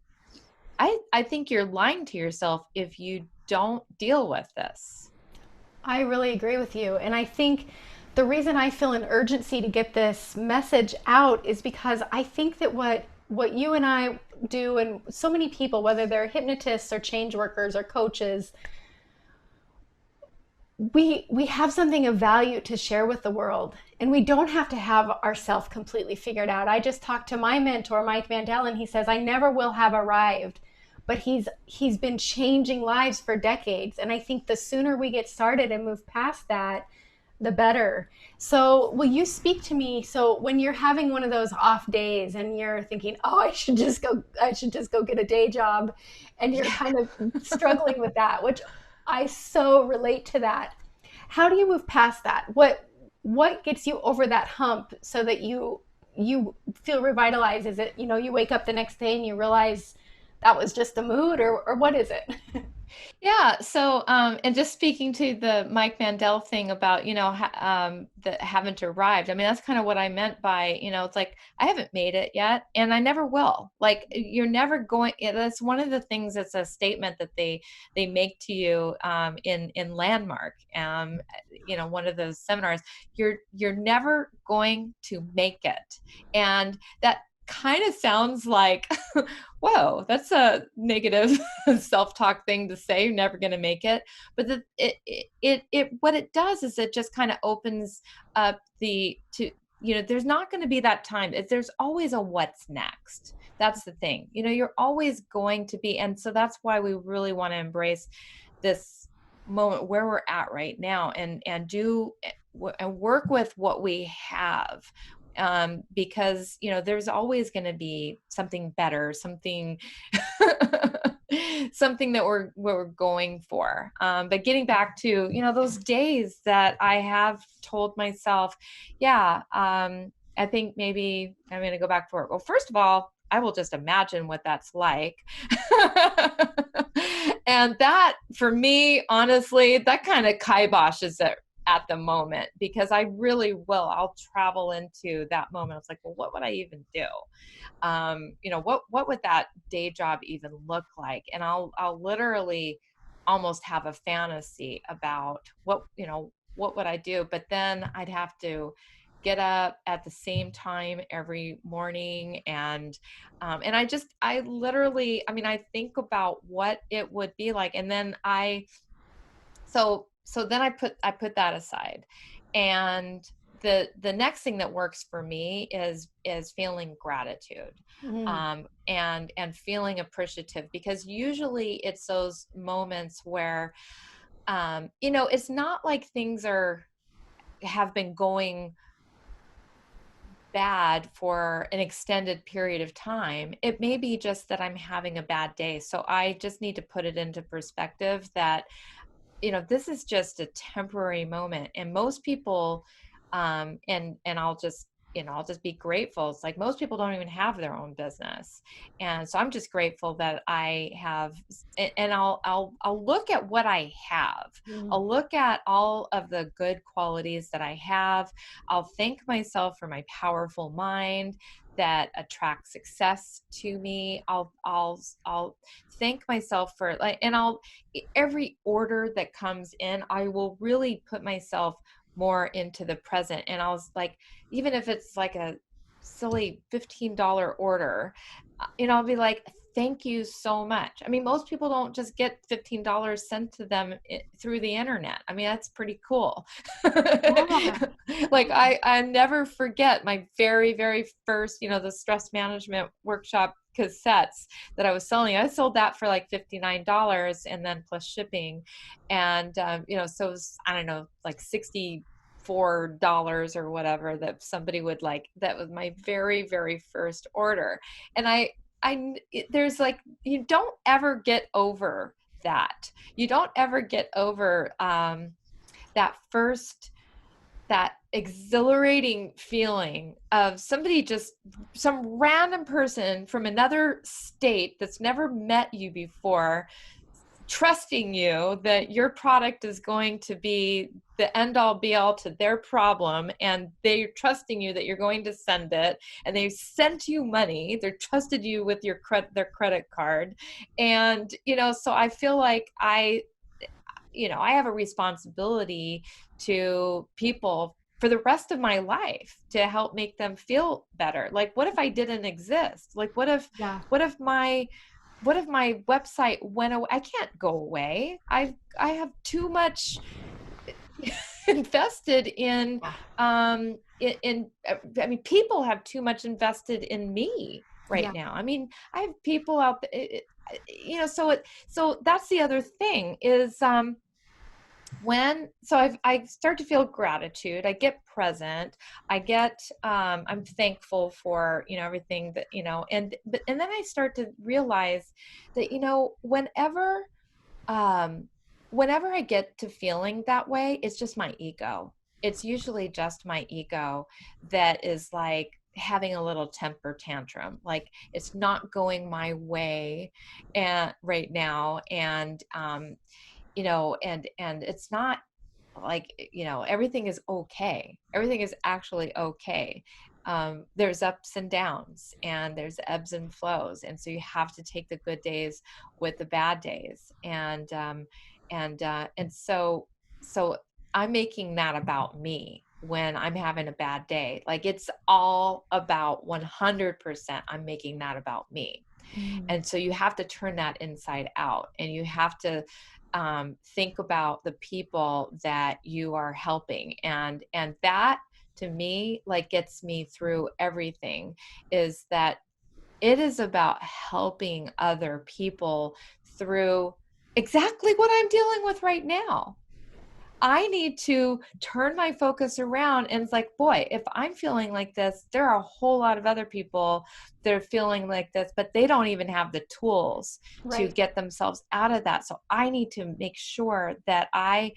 I think you're lying to yourself if you don't deal with this. I really agree with you. And I think the reason I feel an urgency to get this message out is because I think that what you and I do, and so many people, whether they're hypnotists or change workers or coaches, we have something of value to share with the world, and we don't have to have ourselves completely figured out. I just talked to my mentor Mike Mandel, and he says I never will have arrived, but he's been changing lives for decades, and I think the sooner we get started and move past that, the better. So will you speak to me, so when you're having one of those off days and you're thinking, oh, I should just go get a day job, and you're kind of struggling with that, which I so relate to that. How do you move past that? What gets you over that hump so that you feel revitalized? Is it, you wake up the next day and you realize that was just the mood, or what is it? Yeah. So, and just speaking to the Mike Mandel thing about, the haven't arrived. I mean, that's kind of what I meant by, it's like, I haven't made it yet and I never will. Like, you're never going, that's one of the things that's a statement that they make to you, in Landmark, one of those seminars. You're never going to make it. And that kind of sounds like, whoa, that's a negative self-talk thing to say. You're never going to make it. But what it does is it just kind of opens up there's not going to be that time. There's always a what's next. That's the thing. You're always going to be. And so that's why we really want to embrace this moment where we're at right now, and do and work with what we have, because there's always going to be something better, something something that we're going for. But getting back to those days that I have told myself, yeah, I think maybe I'm going to go back to work. Well, first of all, I will just imagine what that's like. And that, for me, honestly, that kind of kiboshes it at the moment, because I really will. I'll travel into that moment. It's like, well, what would I even do? What would that day job even look like? And I'll literally almost have a fantasy about what would I do? But then I'd have to get up at the same time every morning, and I literally, I mean, I think about what it would be like, and then then I put that aside, and the next thing that works for me is feeling gratitude, Mm-hmm. and feeling appreciative, because usually it's those moments where, it's not like things have been going bad for an extended period of time. It may be just that I'm having a bad day, so I just need to put it into perspective that this is just a temporary moment. And most people, and I'll just be grateful. It's like most people don't even have their own business. And so I'm just grateful that I have, and I'll look at what I have. Mm-hmm. I'll look at all of the good qualities that I have. I'll thank myself for my powerful mind that attracts success to me. I'll thank myself for, like, and every order that comes in, I will really put myself more into the present. And I was like, even if it's like a silly $15 order, I'll be like, thank you so much. I mean, most people don't just get $15 sent to them through the internet. I mean, that's pretty cool. Yeah. Like, I never forget my very, very first, the stress management workshop cassettes that I was selling. I sold that for like $59, and then plus shipping. And, so it was, I don't know, like $64 or whatever, that somebody would like. That was my very, very first order. And there's like, you don't ever get over that. You don't ever get over, that first, that exhilarating feeling of some random person from another state that's never met you before, trusting you that your product is going to be the end all be all to their problem, and they're trusting you that you're going to send it, and they've sent you money, they're trusted you with their credit card. And so I feel like I have a responsibility to people for the rest of my life to help make them feel better. Like, what if I didn't exist? Like, Yeah. what if my website went away? I can't go away. I have too much invested in, Yeah. I mean, people have too much invested in me right Yeah. now. I mean, I have people out there, so that's the other thing is, I start to feel gratitude, I get present, I'm thankful for everything that and then I start to realize that um whenever I get to feeling that way, it's just my ego. It's usually just my ego that is like having a little temper tantrum, like it's not going my way and right now. And and it's not like, everything is okay. Everything is actually okay. There's ups and downs, and there's ebbs and flows. And so you have to take the good days with the bad days. And so I'm making that about me when I'm having a bad day. Like, it's all about 100%. I'm making that about me. Mm. And so you have to turn that inside out, and you have to think about the people that you are helping. And that, to me, like, gets me through everything, is that it is about helping other people through exactly what I'm dealing with right now. I need to turn my focus around, and it's like, boy, if I'm feeling like this, there are a whole lot of other people that are feeling like this, but they don't even have the tools to Right. get themselves out of that. So I need to make sure that I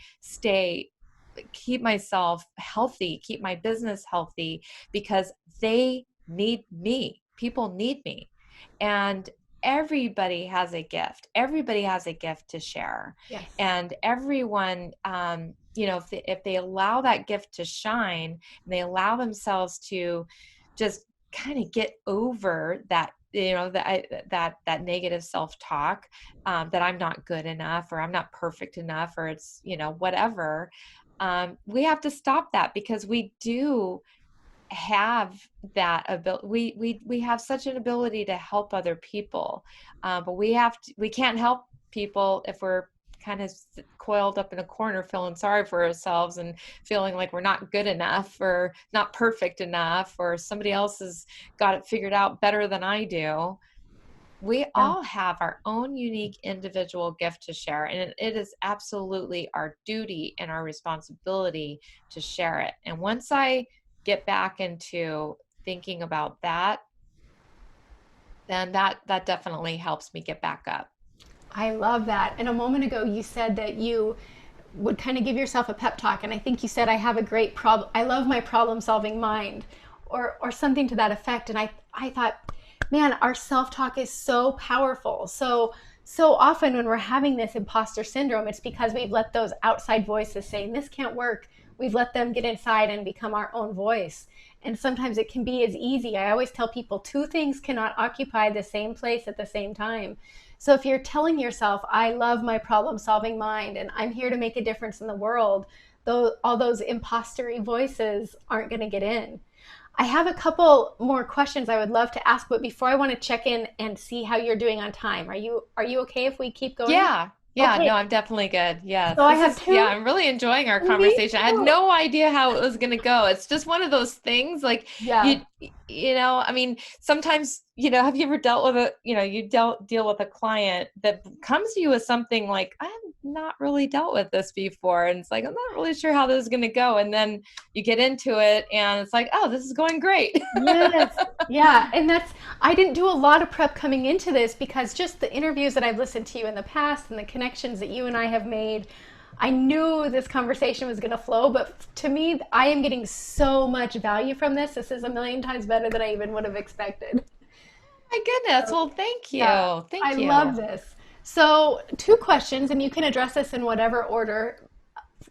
keep myself healthy, keep my business healthy, because they need me. People need me. And everybody has a gift. Everybody has a gift to share. Yes. And everyone, if they allow that gift to shine, and they allow themselves to just kind of get over that, that negative self-talk, that I'm not good enough, or I'm not perfect enough, or it's, whatever. We have to stop that, because we do have that ability. We have such an ability to help other people, but we can't help people if we're kind of coiled up in a corner, feeling sorry for ourselves, and feeling like we're not good enough, or not perfect enough, or somebody else has got it figured out better than I do. We Yeah. all have our own unique individual gift to share, and it is absolutely our duty and our responsibility to share it. And once I get back into thinking about that, then that definitely helps me get back up. I love that. And a moment ago, you said that you would kind of give yourself a pep talk. And I think you said, I have a great problem. I love my problem solving mind, or something to that effect. And I thought, man, our self talk is so powerful. So often when we're having this imposter syndrome, it's because we've let those outside voices saying, this can't work. We've let them get inside and become our own voice. And sometimes it can be as easy. I always tell people, two things cannot occupy the same place at the same time. So if you're telling yourself, I love my problem solving mind and I'm here to make a difference in the world, though all those impostery voices aren't going to get in. I have a couple more questions I would love to ask, but before, I want to check in and see how you're doing on time. Are you okay if we keep going? Yeah. Yeah, Okay. no, I'm definitely good. Yes. So I This have is, yeah, two. I'm really enjoying our Me conversation. I had too. no idea how it was going to go. It's just one of those things, like, Yeah. you I mean, sometimes, have you ever dealt with you deal with a client that comes to you with something like, I've not really dealt with this before. And it's like, I'm not really sure how this is going to go. And then you get into it, and it's like, oh, this is going great. Yes. Yeah. And I didn't do a lot of prep coming into this, because just the interviews that I've listened to you in the past and the connections that you and I have made, I knew this conversation was going to flow. But to me, I am getting so much value from this. This is a million times better than I even would have expected. My goodness. So, Well, thank yeah, you. I Thank love you. this. So, two questions, and you can address this in whatever order.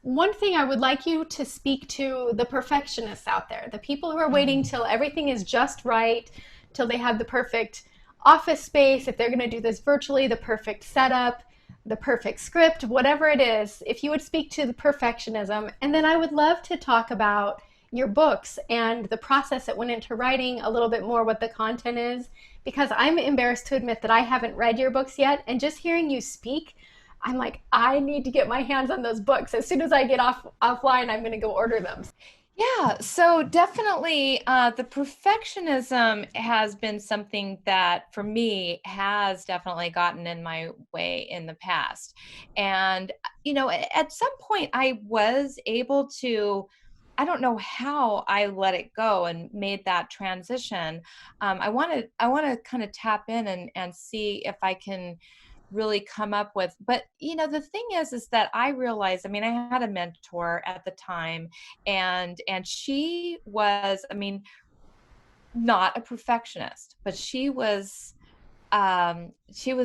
One thing I would like you to speak to the perfectionists out there, the people who are waiting Mm. till everything is just right, till they have the perfect office space, if they're going to do this virtually, the perfect setup, the perfect script, whatever it is, if you would speak to the perfectionism. And then I would love to talk about your books and the process that went into writing a little bit more, what the content is, because I'm embarrassed to admit that I haven't read your books yet. And just hearing you speak, I'm like, I need to get my hands on those books. As soon as I get offline, I'm going to go order them. Yeah, so definitely the perfectionism has been something that for me has definitely gotten in my way in the past. And, at some point I was able to, I don't know how I let it go and made that transition. I want to kind of tap in and see if I can really come up with, but the thing is that I realized, I mean, I had a mentor at the time, and she was, I mean, not a perfectionist, but she was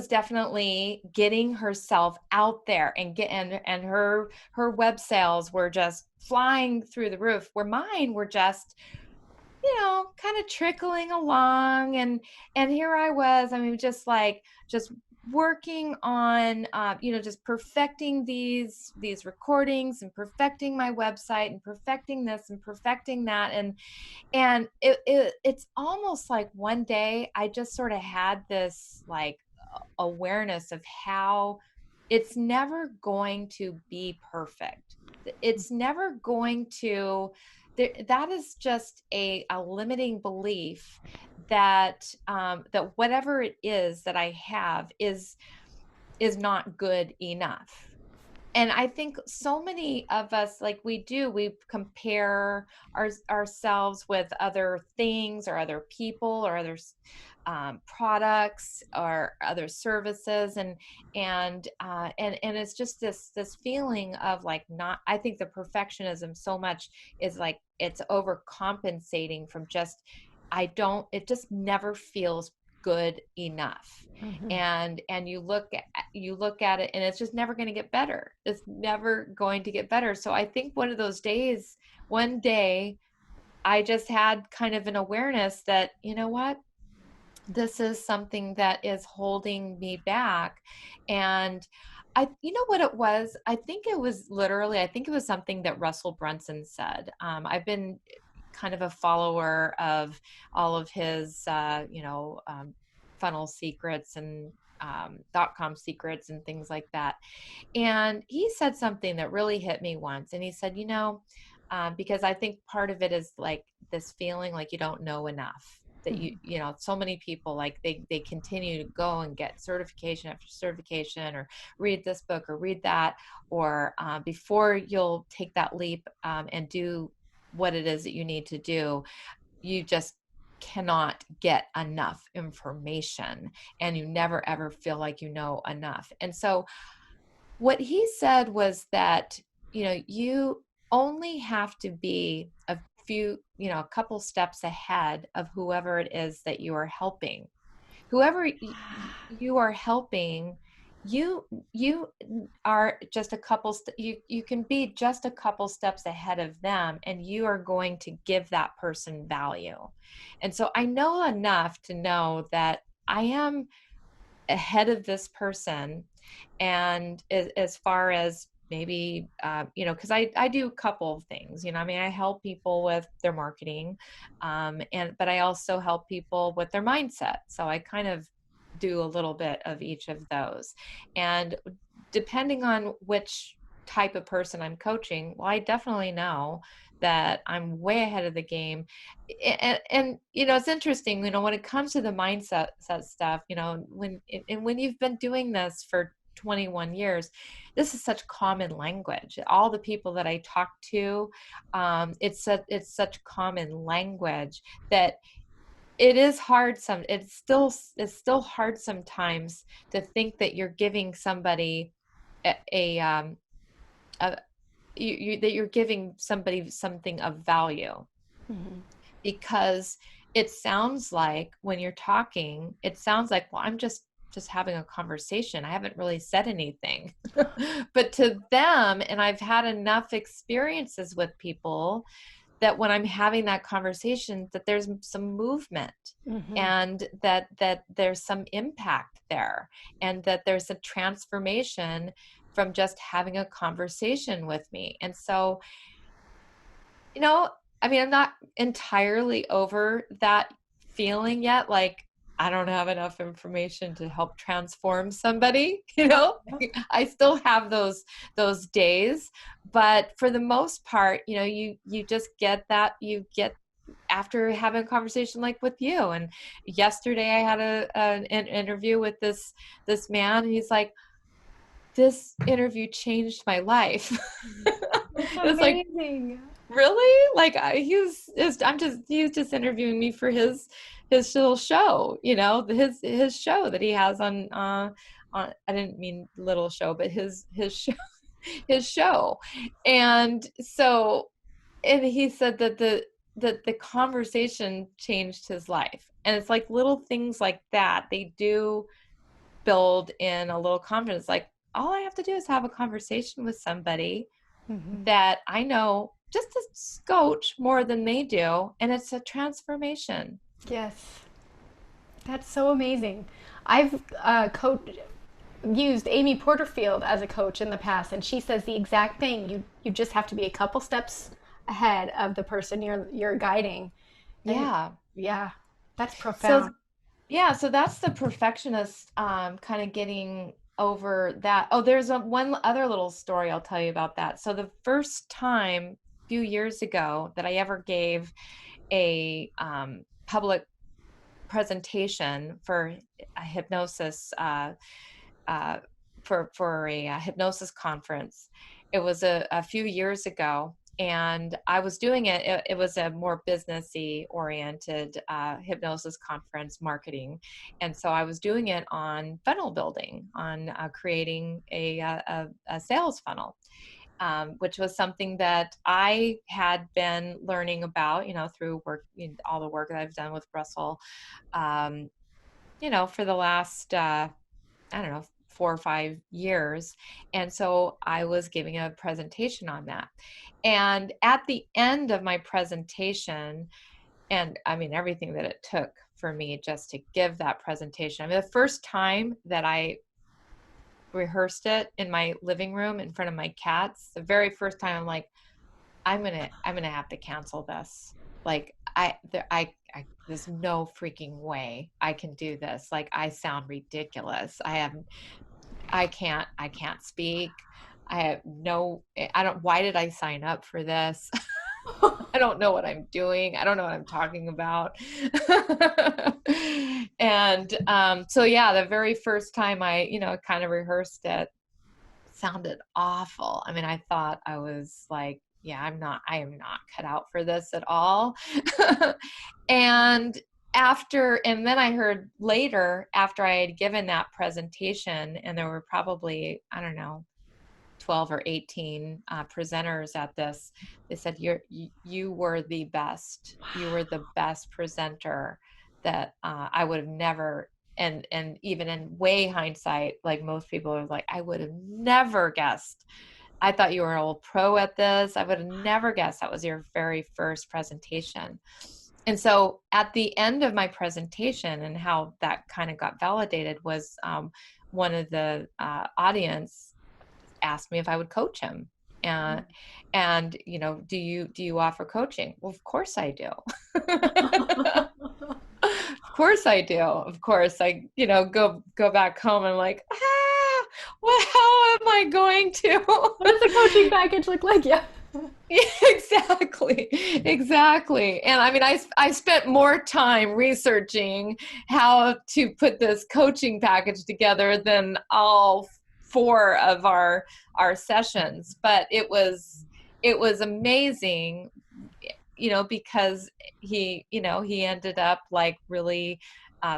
definitely getting herself out there and her web sales were just flying through the roof, where mine were just kind of trickling along. And here I was, I mean, just working on just perfecting these recordings and perfecting my website and perfecting this and perfecting that. And it's almost like one day I just sort of had this like awareness of how it's never going to be perfect. It's never going to, that is just a limiting belief that whatever it is that I have is not good enough. And I think so many of us, like we compare ourselves with other things or other people or other products or other services, and it's just this feeling of like not. I think the perfectionism so much is like it's overcompensating from just I don't. It just never feels good enough. Mm-hmm. And you look at it and it's just never going to get better. It's never going to get better. So I think one day I just had kind of an awareness that, you know what, this is something that is holding me back. And you know what it was, I think it was something that Russell Brunson said. I've been kind of a follower of all of his funnel secrets and .com secrets and things like that. And he said something that really hit me once. And he said, because I think part of it is like this feeling like you don't know enough. That Mm-hmm. so many people like they continue to go and get certification after certification, or read this book or read that, or before you'll take that leap and do what it is that you need to do, you just cannot get enough information, and you never ever feel like you know enough. And so what he said was that you only have to be a couple steps ahead of whoever it is that you are helping. Whoever you are helping, you are just you can be just a couple steps ahead of them, and you are going to give that person value. And so I know enough to know that I am ahead of this person. And as far as maybe because I do a couple of things, I mean, I help people with their marketing, and but I also help people with their mindset, so I kind of do a little bit of each of those. And depending on which type of person I'm coaching, well, I definitely know that I'm way ahead of the game. And it's interesting, when it comes to the mindset stuff, when you've been doing this for 21 years, this is such common language. All the people that I talk to, it's such common language that it is hard. It's still hard sometimes to think that you're giving somebody a that you're giving somebody something of value, Mm-hmm. because it sounds like when you're talking, it sounds like, well, I'm just just having a conversation. I haven't really said anything. But to them, and I've had enough experiences with people that when I'm having that conversation, that there's some movement, Mm-hmm. and that there's some impact there, and that there's a transformation from just having a conversation with me. And so, you know, I mean, I'm not entirely over that feeling yet. Like, I don't have enough information to help transform somebody, you know? I still have those days, but for the most part, you know, you just get that, you get after having a conversation like with you. And yesterday I had an interview with this man, and he's like, this interview changed my life. That's It was like, amazing. really? Like, he's just interviewing me for his little show, you know, his show that he has on, I didn't mean little show, but his show, his show. And so, and he said that the conversation changed his life. And it's like little things like that, they do build in a little confidence. Like, all I have to do is have a conversation with somebody Mm-hmm. that I know just a scotch more than they do, and it's a transformation. Yes, that's so amazing. I've used Amy Porterfield as a coach in the past, and she says the exact thing. You just have to be a couple steps ahead of the person you're guiding, and Yeah. yeah, that's So profound. yeah, so that's the perfectionist, kind of getting over that. Oh, there's one other little story I'll tell you about that. So the first time a few years ago that I ever gave a public presentation for a hypnosis, uh, for a, hypnosis conference. It was a few years ago, and I was doing it. It was a more businessy oriented hypnosis conference marketing, and so I was doing it on funnel building, on creating a sales funnel. Which was something that I had been learning about, you know, through work, you know, all the work that I've done with Russell, um, you know, for the last, I don't know, 4 or 5 years. And so I was giving a presentation on that. And at the end of my presentation, and I mean, everything that it took for me just to give that presentation, I mean, the first time that I rehearsed it in my living room in front of my cats, the very first time, I'm like, I'm gonna have to cancel this. Like, there's no freaking way I can do this. Like, I sound ridiculous. I can't speak. I have no, I don't, why did I sign up for this? I don't know what I'm doing. I don't know what I'm talking about. And so yeah, the very first time I, you know, kind of rehearsed it, sounded awful. I mean, I thought I was like, yeah, I am not cut out for this at all. And and then I heard later, after I had given that presentation, and there were probably, I don't know, 12 or 18 presenters at this, they said, you were the best. You were the best presenter that I would have never, and even in way hindsight, like most people are like, I would have never guessed. I thought you were an old pro at this. I would have never guessed that was your very first presentation. And so at the end of my presentation, and how that kind of got validated was, one of the audience asked me if I would coach him. And you know, do you offer coaching? Well, of course I do. Of course I do. Of course I, you know, go back home and I'm like, well, how am I going to? What does a coaching package look like? Yeah. Yeah, exactly. Exactly. And I mean, I spent more time researching how to put this coaching package together than all four of our sessions, but it was amazing, you know, because he, you know, he ended up like really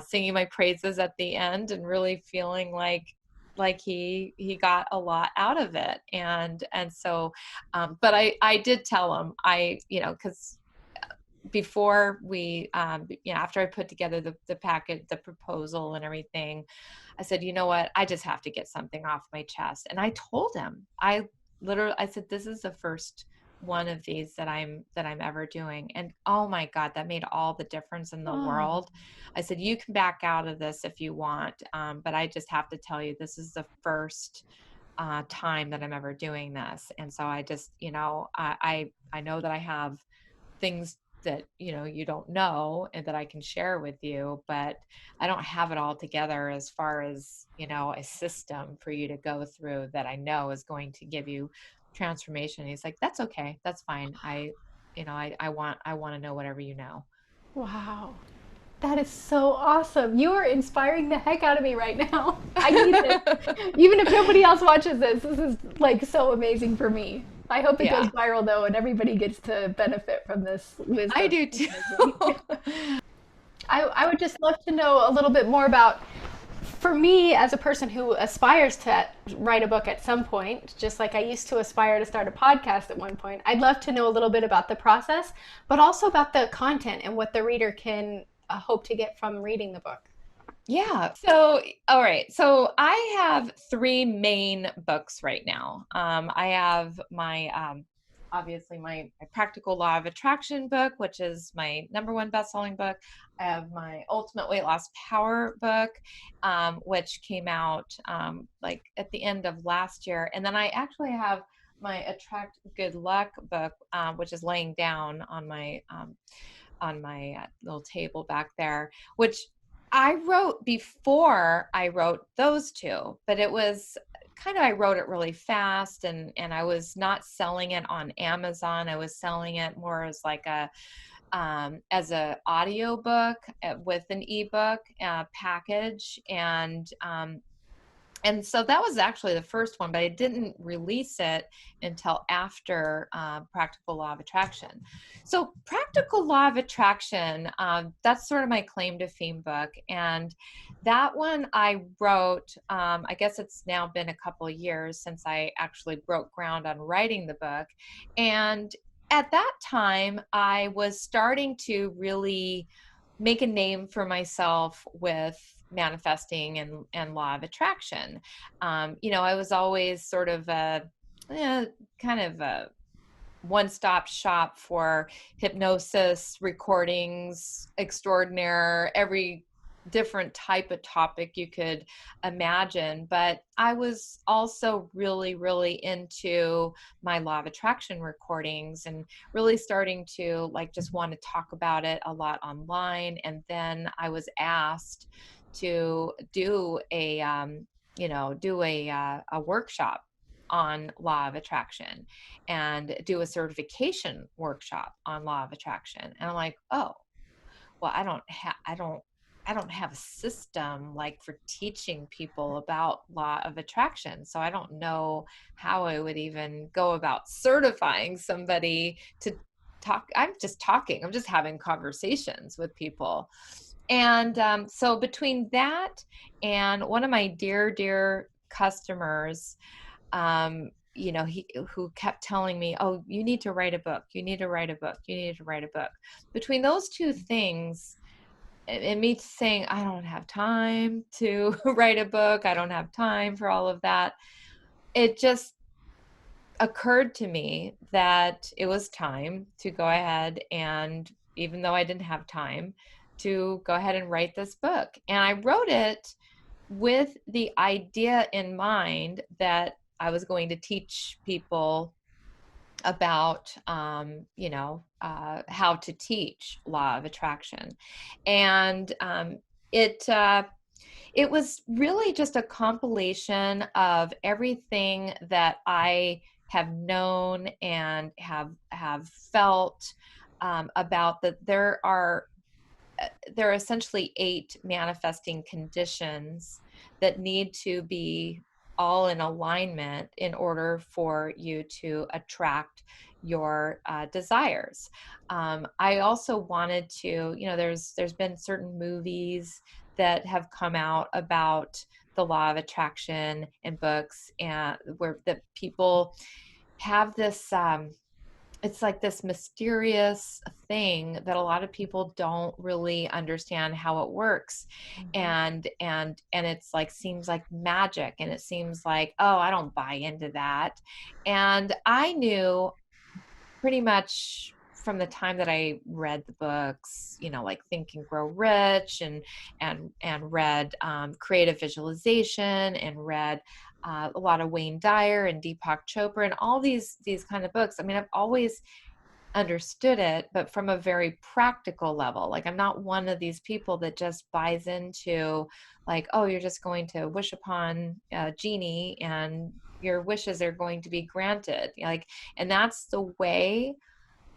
singing my praises at the end, and really feeling like he got a lot out of it. And so but I did tell him, I, you know, because before we, after I put together the packet, the proposal and everything, I said, you know what, I just have to get something off my chest. And I told him, I said, this is the first one of these that I'm ever doing. And oh my God, that made all the difference in the Oh, world. I said, you can back out of this if you want. But I just have to tell you, this is the first time that I'm ever doing this. And so I just, I know that I have things that, you don't know and that I can share with you, but I don't have it all together as far as, a system for you to go through that I know is going to give you transformation. He's like, that's okay. That's fine. I want to know whatever you know. wow. That is so awesome. You are inspiring the heck out of me right now. I need this. Even if nobody else watches this is like so amazing for me. I hope it goes Yeah, viral though and everybody gets to benefit from this I wisdom. do too. I would just love to know a little bit more about, for me, as a person who aspires to write a book at some point, just like I used to aspire to start a podcast at one point, I'd love to know a little bit about the process, but also about the content and what the reader can hope to get from reading the book. Yeah. So, all right. So I have three main books right now. I have obviously my Practical Law of Attraction book, which is my number one best-selling book. I have my Ultimate Weight Loss Power book, which came out like at the end of last year. And then I actually have my Attract Good Luck book, which is laying down on my little table back there, which I wrote before I wrote those two, but it was kind of, I wrote it really fast, and I was not selling it on Amazon. I was selling it more as like as a audio book with an ebook package. And so that was actually the first one, but I didn't release it until after Practical Law of Attraction. So Practical Law of Attraction, that's sort of my claim to fame book. And that one I wrote, I guess it's now been a couple of years since I actually broke ground on writing the book. And at that time, I was starting to really make a name for myself with manifesting and law of attraction. I was always sort of kind of a one-stop shop for hypnosis, recordings, extraordinaire, every different type of topic you could imagine. But I was also really, really into my law of attraction recordings and really starting to like just want to talk about it a lot online. And then I was asked to do a workshop on law of attraction and do a certification workshop on law of attraction. And I'm like, oh, well, I don't have a system like for teaching people about law of attraction. So I don't know how I would even go about certifying somebody to talk. I'm just talking. I'm just having conversations with people. And so between that and one of my dear customers, who kept telling me, oh, you need to write a book. You need to write a book. You need to write a book. Between those two things, and me saying, I don't have time to write a book. I don't have time for all of that. It just occurred to me that it was time to go ahead and, even though I didn't have time, to go ahead and write this book. And I wrote it with the idea in mind that I was going to teach people about, how to teach law of attraction. And it was really just a compilation of everything that I have known and have felt about that there are essentially 8 manifesting conditions that need to be all in alignment in order for you to attract your desires. I also wanted to, there's been certain movies that have come out about the law of attraction and books, and where the people have this it's like this mysterious thing that a lot of people don't really understand how it works. Mhm. And it's like, seems like magic, and it seems like, oh, I don't buy into that. And I knew pretty much from the time that I read the books, like Think and Grow Rich, and read Creative Visualization, and read a lot of Wayne Dyer and Deepak Chopra and all these kind of books. I mean, I've always understood it, but from a very practical level. Like, I'm not one of these people that just buys into, like, oh, you're just going to wish upon a genie and your wishes are going to be granted. Like, and that's the way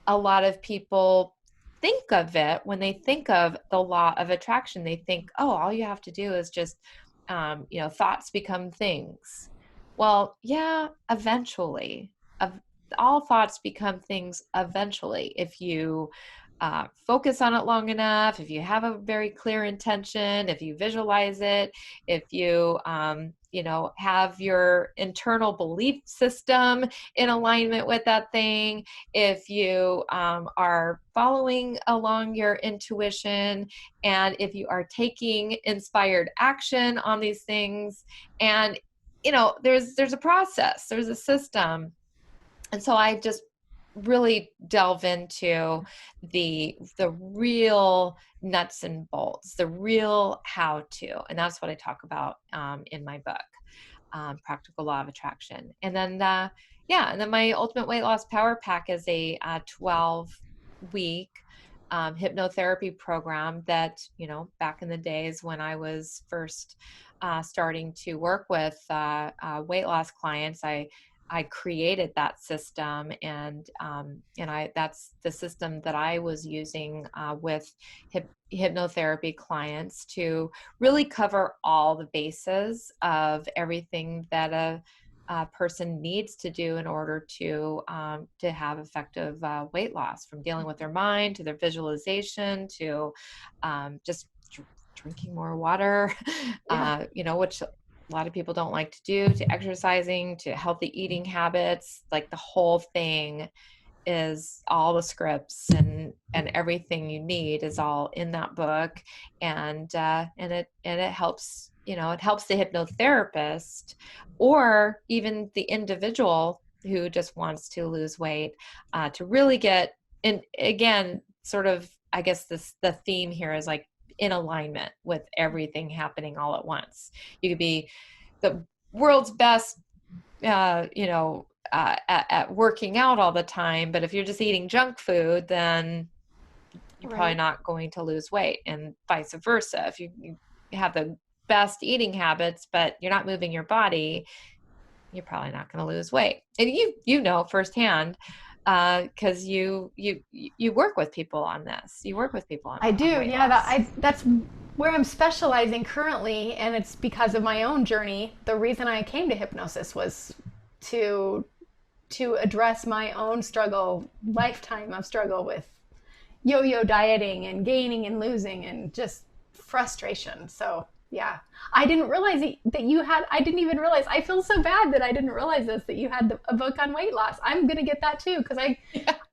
a lot of people think of it. When they think of the law of attraction, they think, oh, all you have to do is just, thoughts become things. Well, yeah, eventually. All thoughts become things eventually if you focus on it long enough, if you have a very clear intention, if you visualize it, if you have your internal belief system in alignment with that thing, if you are following along your intuition, and if you are taking inspired action on these things. And there's a process, there's a system. And so I just really delve into the real nuts and bolts, the real how to. And that's what I talk about in my book, Practical Law of Attraction. And then, and then my Ultimate Weight Loss Power Pack is a 12-week hypnotherapy program that, back in the days when I was first starting to work with weight loss clients, I created that system, and that's the system that I was using with hypnotherapy clients to really cover all the bases of everything that a person needs to do in order to have effective weight loss, from dealing with their mind to their visualization to just drinking more water, Yeah. which a lot of people don't like to do, to exercising, to healthy eating habits. Like, the whole thing is, all the scripts and everything you need is all in that book. And it helps, it helps the hypnotherapist, or even the individual who just wants to lose weight, to really get in. Again, sort of, I guess the theme here is like in alignment with everything happening all at once. You could be the world's best, at working out all the time, but if you're just eating junk food, then you're probably Right. not going to lose weight, and vice versa. If you have the best eating habits, but you're not moving your body, you're probably not going to lose weight. And you know firsthand, because you work with people on this. You work with people I do. on weight Yeah, loss. that's where I'm specializing currently, and it's because of my own journey. The reason I came to hypnosis was to to address my own struggle, lifetime of struggle with yo-yo dieting and gaining and losing and just frustration. So yeah, I didn't realize that you had. I didn't even realize. I feel so bad that I didn't realize this, that you had a book on weight loss. I'm gonna get that too, because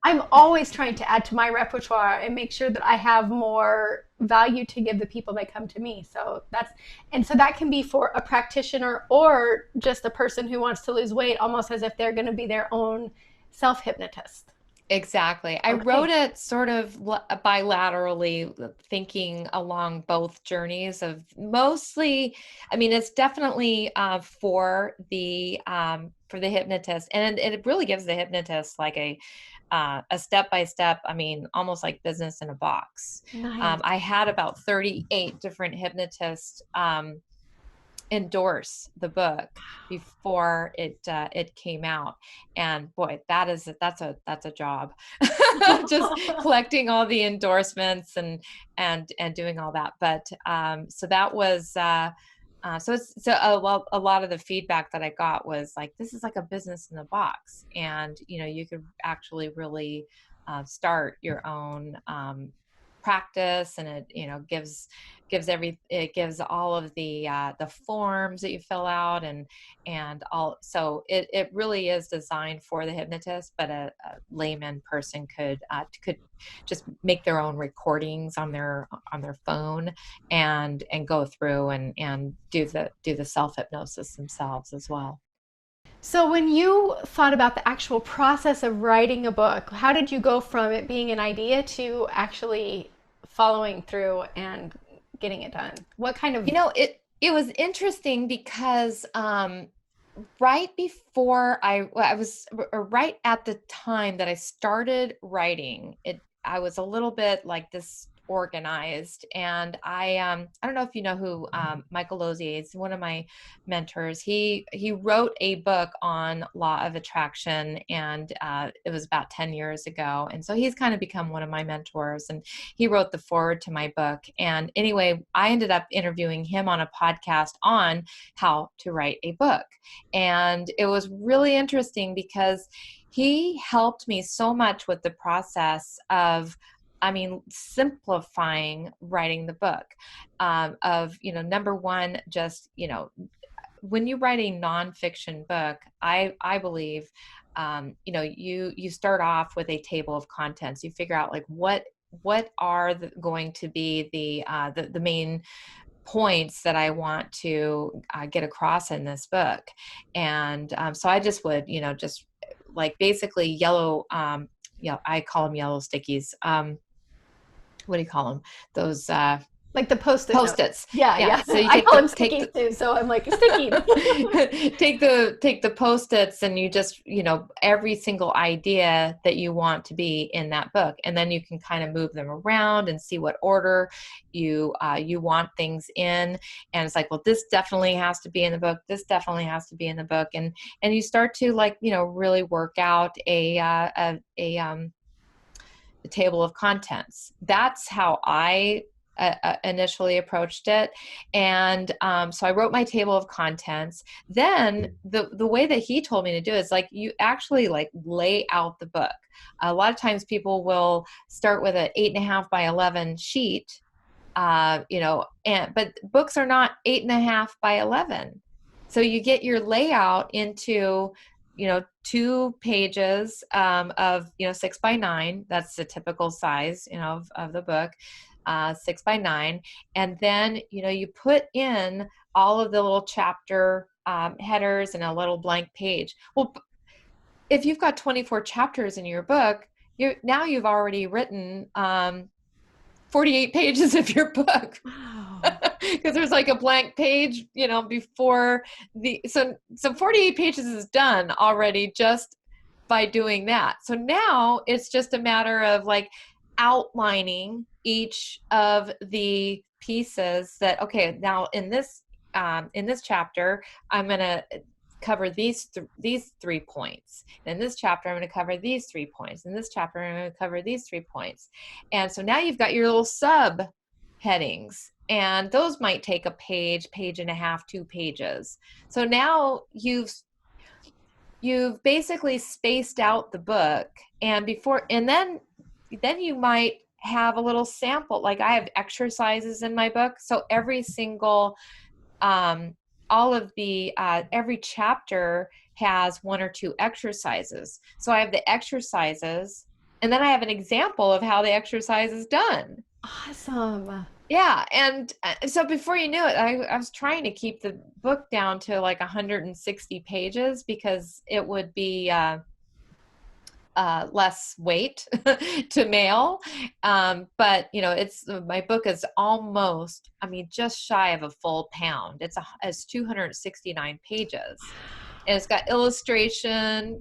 I'm always trying to add to my repertoire and make sure that I have more value to give the people that come to me. So that can be for a practitioner or just a person who wants to lose weight, almost as if they're going to be their own self hypnotist. Exactly. I wrote Okay. it sort of bilaterally, thinking along both journeys of, mostly, I mean, it's definitely for the hypnotist, and it really gives the hypnotist like a step by step. I mean, almost like business in a box. Nice. I had about 38 different hypnotists endorse the book before it came out. And boy, that's a job. Just collecting all the endorsements and doing all that. But so that was a lot of the feedback that I got was like, this is like a business in a box, and you could actually really start your own practice, and it, it gives all of the forms that you fill out, and all. So it really is designed for the hypnotist, but a layman person could just make their own recordings on their phone, and go through and do the self hypnosis themselves as well. So, when you thought about the actual process of writing a book, how did you go from it being an idea to actually following through and getting it done? What kind of. It was interesting because right before I was, or right at the time that I started writing it, I was a little bit like disorganized, and I don't know if you know who Michael Lozie is, one of my mentors. He wrote a book on law of attraction, and it was about 10 years ago, and so he's kind of become one of my mentors, and he wrote the foreword to my book. And anyway, I ended up interviewing him on a podcast on how to write a book, and it was really interesting because he helped me so much with the process of, simplifying writing the book. Of, number one, just, when you write a nonfiction book, I believe, you start off with a table of contents. You figure out like what are going to be the main points that I want to get across in this book. And so I just would, just like basically yellow, I call them yellow stickies. What do you call them? Those Like the post-it note. Post-its. Yeah, Yeah. yeah. So you I take call them take stickies too, so I'm like sticky. take the Post-its, and you just, every single idea that you want to be in that book, and then you can kind of move them around and see what order you want things in. And it's like, well, this definitely has to be in the book. This definitely has to be in the book. And you start to, like, really work out a table of contents. That's how I initially approached it. And so I wrote my table of contents. Then the way that he told me to do it is like, you actually like lay out the book. A lot of times people will start with an 8.5 by 11 sheet, but books are not 8.5 by 11. So you get your layout into, 2 pages of 6 by 9. That's the typical size, of the book, 6 by 9. And then, you put in all of the little chapter headers and a little blank page. Well, if you've got 24 chapters in your book, you've already written 48 pages of your book. Wow. Because there's like a blank page, before so 48 pages is done already just by doing that. So now it's just a matter of like outlining each of the pieces that, okay, now in this chapter, I'm going to cover these 3 points. In this chapter, I'm going to cover these 3 points. In this chapter, I'm going to cover these 3 points. And so now you've got your little sub headings, and those might take a page and a half, 2 pages. So now you've basically spaced out the book, and then you might have a little sample. Like I have exercises in my book, so every single all of the every chapter has 1 or 2 exercises. So I have the exercises, and then I have an example of how the exercise is done. Awesome. Yeah. And so before you knew it, I was trying to keep the book down to like 160 pages because it would be less weight to mail. But my book is almost, just shy of a full pound. It's 269 pages. And it's got illustration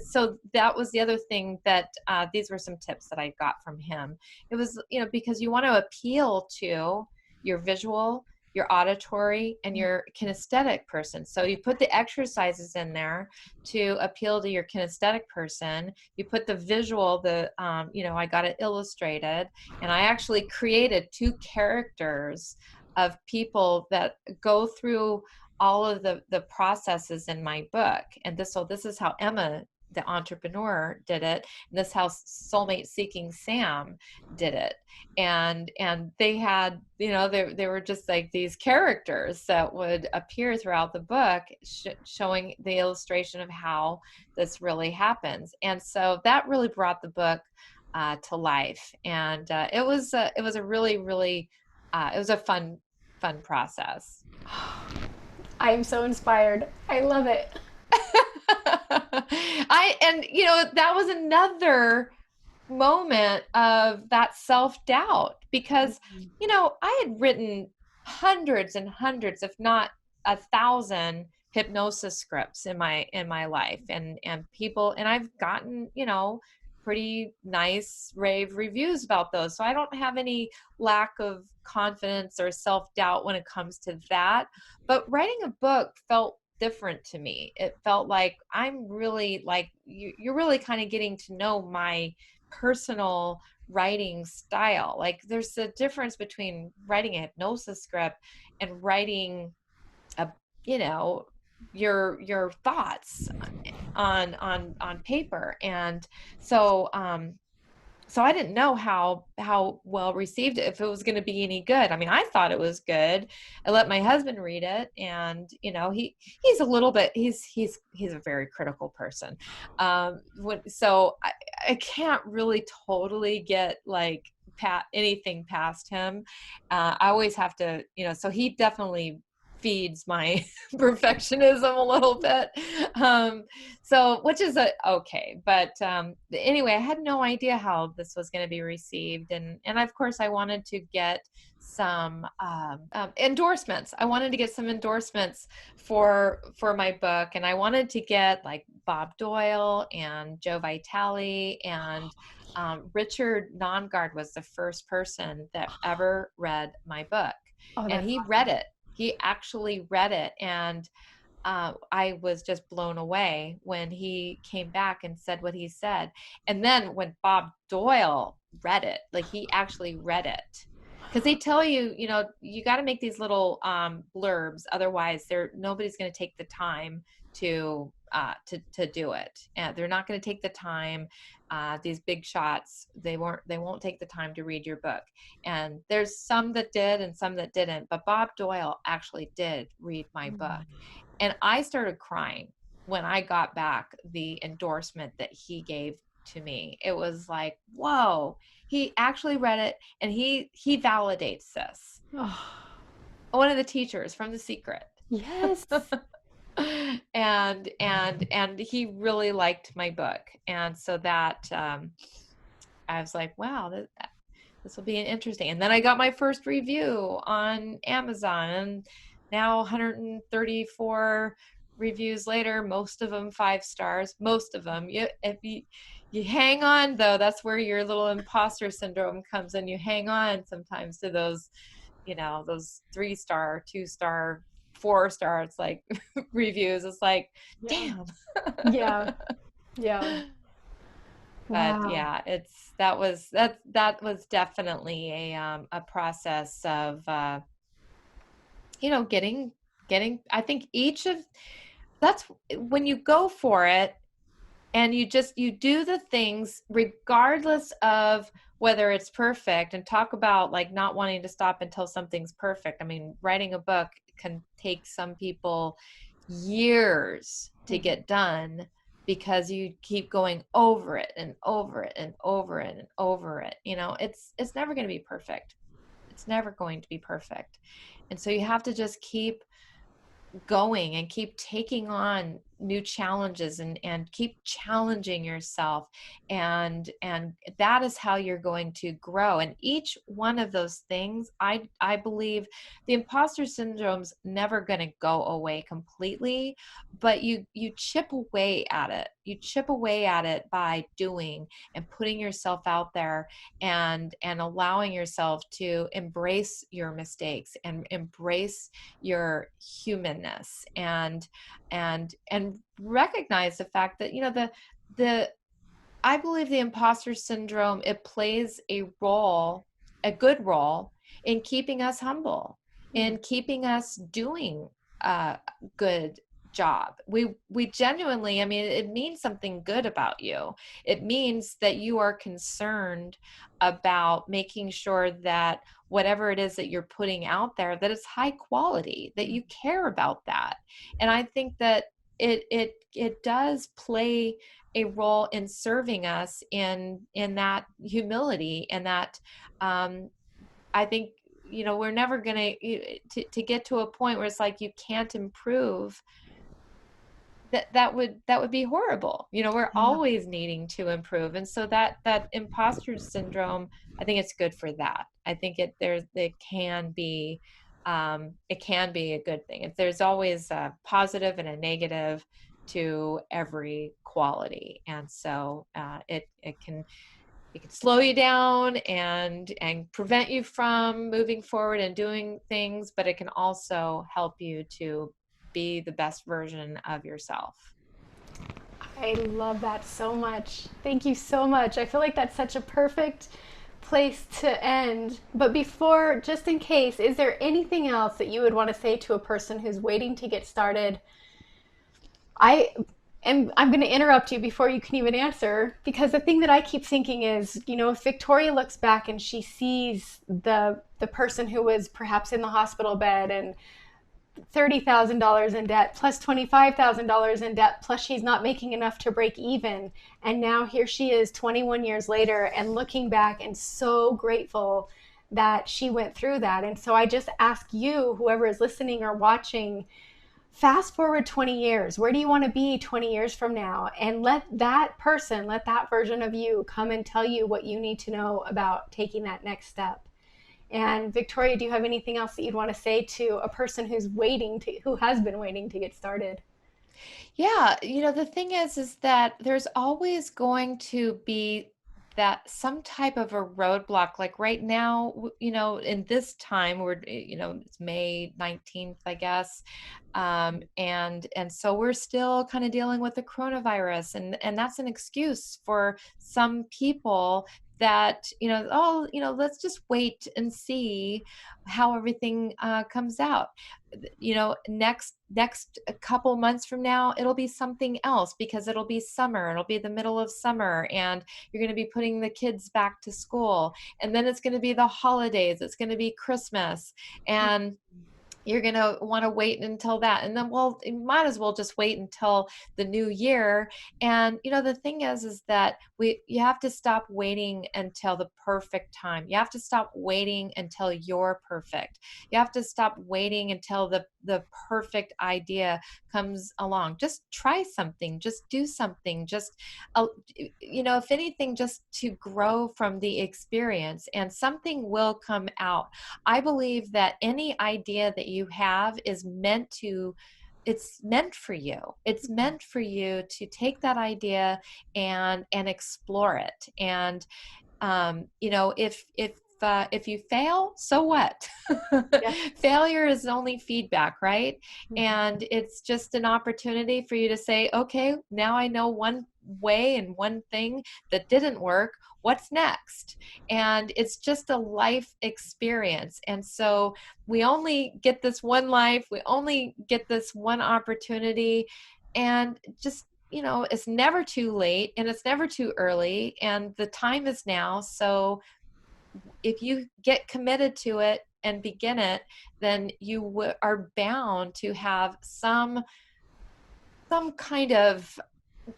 so that was the other thing that these were some tips that I got from him. It was, because you want to appeal to your visual, your auditory, and your kinesthetic person. So you put the exercises in there to appeal to your kinesthetic person. You put the visual, I got it illustrated, and I actually created 2 characters of people that go through all of the processes in my book. And this is how Emma the entrepreneur did it, and this how Soulmate Seeking Sam did it. And they had, they were just like these characters that would appear throughout the book, showing the illustration of how this really happens. And so that really brought the book to life. And it was a really, really, it was a fun process. I am so inspired. I love it. That was another moment of that self-doubt, because I had written hundreds and hundreds, if not 1,000 hypnosis scripts in my life, and people, and I've gotten pretty nice rave reviews about those, so I don't have any lack of confidence or self-doubt when it comes to that. But writing a book felt different to me. It felt like I'm really, like, you're really kind of getting to know my personal writing style. Like, there's a difference between writing a hypnosis script and writing a your thoughts on paper. And so so I didn't know how well received if it was going to be any good. I mean, I thought it was good. I let my husband read it, and he's a little bit, he's a very critical person. So I can't really totally get like anything past him. I always have to, so he definitely feeds my perfectionism a little bit. So, which is okay. But anyway, I had no idea how this was going to be received. And of course, I wanted to get some endorsements. I wanted to get some endorsements for my book. And I wanted to get like Bob Doyle and Joe Vitale, and Richard Nongard was the first person that ever read my book. Oh, And that's he read it. He actually read it. And I was just blown away when he came back and said what he said. And then when Bob Doyle read it, like, he actually read it. Because they tell you, you got to make these little blurbs. Otherwise, nobody's going to take the time to do it. And they're not going to take the time. These big shots, they won't take the time to read your book. And there's some that did and some that didn't. But Bob Doyle actually did read my book. And I started crying when I got back the endorsement that he gave to me. It was like, whoa, he actually read it, and he validates this. Oh, One of the teachers from The Secret. yes. And he really liked my book. And so that I was like, wow, this will be interesting. And then I got my first review on Amazon, and now 134 reviews later, most of them 5 stars. Most of them. If you hang on, though, that's where your little imposter syndrome comes in. You hang on sometimes to those, those 3-star, 2-star, 4-star, it's like reviews. It's like, Yeah. damn. Yeah. Yeah. But Wow. yeah, that was definitely a process of getting, I think that's when you go for it, and you do the things regardless of whether it's perfect. And talk about like not wanting to stop until something's perfect. I mean, writing a book can take some people years to get done, because you keep going over it and over it and over it and over it. It's never going to be perfect. It's never going to be perfect. And so you have to just keep going and keep taking on new challenges, and keep challenging yourself, and that is how you're going to grow. And each one of those things, I believe the imposter syndrome's never going to go away completely, but you chip away at it. You chip away at it by doing and putting yourself out there, and allowing yourself to embrace your mistakes and embrace your humanness, and recognize the fact that the I believe the imposter syndrome, it plays a good role in keeping us humble, in keeping us doing good job. We genuinely, I mean, it means something good about you. It means that you are concerned about making sure that whatever it is that you're putting out there, that it's high quality, that you care about that. And I think that it does play a role in serving us in that humility, and that I think, we're never going to get to a point where it's like you can't improve. That would be horrible. We're Yeah. always needing to improve. And so that imposter syndrome, I think it's good for that. I think it can be a good thing. If there's always a positive and a negative to every quality. And so it can slow you down and prevent you from moving forward and doing things, but it can also help you to be the best version of yourself. I love that so much. Thank you so much. I feel like that's such a perfect place to end. But before, just in case, is there anything else that you would want to say to a person who's waiting to get started? I I'm going to interrupt you before you can even answer, because the thing that I keep thinking is, if Victoria looks back and she sees the person who was perhaps in the hospital bed and $30,000 in debt plus $25,000 in debt, plus she's not making enough to break even, and now here she is 21 years later and looking back and so grateful that she went through that. And so I just ask you, whoever is listening or watching, fast forward 20 years. Where do you want to be 20 years from now? And let that person, let that version of you come and tell you what you need to know about taking that next step. And Victoria, do you have anything else that you'd want to say to a person who has been waiting to get started? Yeah, the thing is that there's always going to be that some type of a roadblock. Like right now, in this time, it's May 19th, I guess. And so we're still kind of dealing with the coronavirus, and that's an excuse for some people that, oh, let's just wait and see how everything comes out. Next a couple months from now, it'll be something else, because it'll be summer, it'll be the middle of summer, and you're going to be putting the kids back to school, and then it's going to be the holidays, it's going to be Christmas, and you're going to want to wait until that. And then, well, you might as well just wait until the new year. And, the thing is that you have to stop waiting until the perfect time. You have to stop waiting until you're perfect. You have to stop waiting until the perfect idea comes along. Just try something, just do something, just, if anything, just to grow from the experience, and something will come out. I believe that any idea that you have it's meant for you. It's meant for you to take that idea and explore it. And if you fail, so what? Yes. Failure is only feedback, right? Mhm. And it's just an opportunity for you to say, okay, now I know one way and one thing that didn't work. What's next? And it's just a life experience. And so we only get this one life, we only get this one opportunity. And just, it's never too late and it's never too early. And the time is now. So if you get committed to it and begin it, then you are bound to have some kind of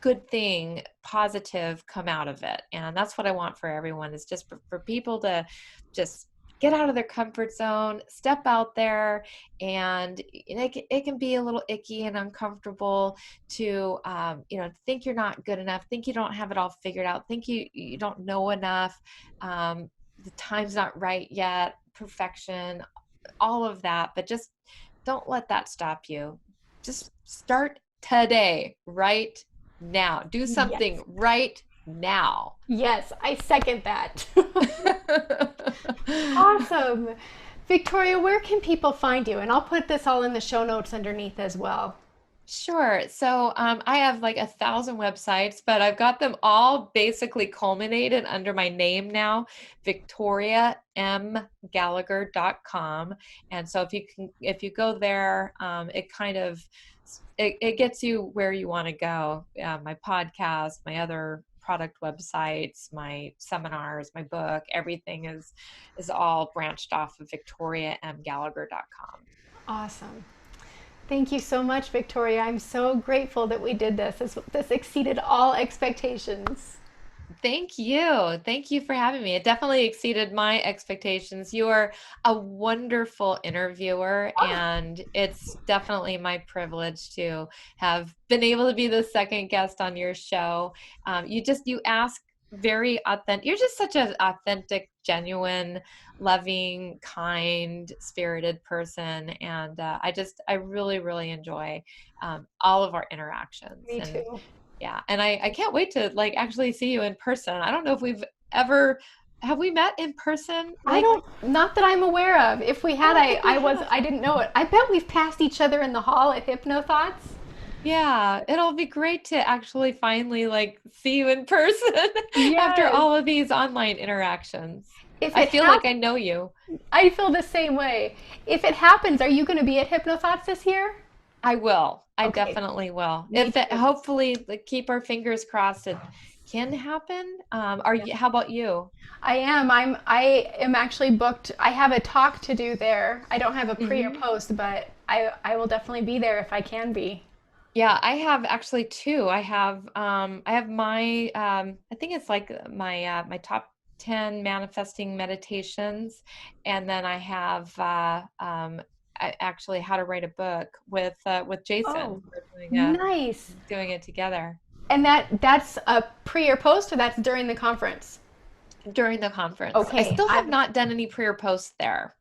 good thing, positive, come out of it. And that's what I want for everyone, is just for people to just get out of their comfort zone, step out there. And it can be a little icky and uncomfortable to think you're not good enough, think you don't have it all figured out, think you don't know enough, the time's not right yet, perfection, all of that. But just don't let that stop you. Just start today, right now. Do Yes. something right now. Yes, I second that. Awesome. Victoria, where can people find you? And I'll put this all in the show notes underneath as well. Sure. So I have like 1,000 websites, but I've got them all basically culminated under my name now, victoriamgallagher.com. And so if you go there, it kind of it gets you where you want to go. My podcast, my other product websites, my seminars, my book, everything is all branched off of victoriamgallagher.com. Awesome. Thank you so much, Victoria. I'm so grateful that we did this. This exceeded all expectations. Thank you. Thank you for having me. It definitely exceeded my expectations. You are a wonderful interviewer, Oh, and it's definitely my privilege to have been able to be the second guest on your show. You ask very authentic. You're just such an authentic, genuine, loving, kind, spirited person, and I really, really enjoy all of our interactions. me And too. yeah, and I can't wait to like actually see you in person. I don't know if we've ever have we met in person? I Like, don't, not that I'm aware of. If we I had, don't think we have. I didn't know it. I bet we've passed each other in the hall at Hypnothoughts. Yeah, it'll be great to actually finally like see you in person after Yes. all of these online interactions. If I it feel like hap I know you. I feel the same way. If it happens, are you going to be at Hypnothoughts this year? I will. I Okay, definitely will. me If it too. hopefully like, keep our fingers crossed it can happen. Are Yeah. you how about you? I am actually booked. I have a talk to do there. I don't have a pre or Mhm. post, but I will definitely be there if I can be. Yeah, I have actually two. I have my I think it's like my top 10 manifesting meditations, and then I have actually how to write a book with Jason. Oh, We're nice. doing it together And that's a pre or post, or that's during the conference? during the conference. I Okay, still have not done any pre or post there.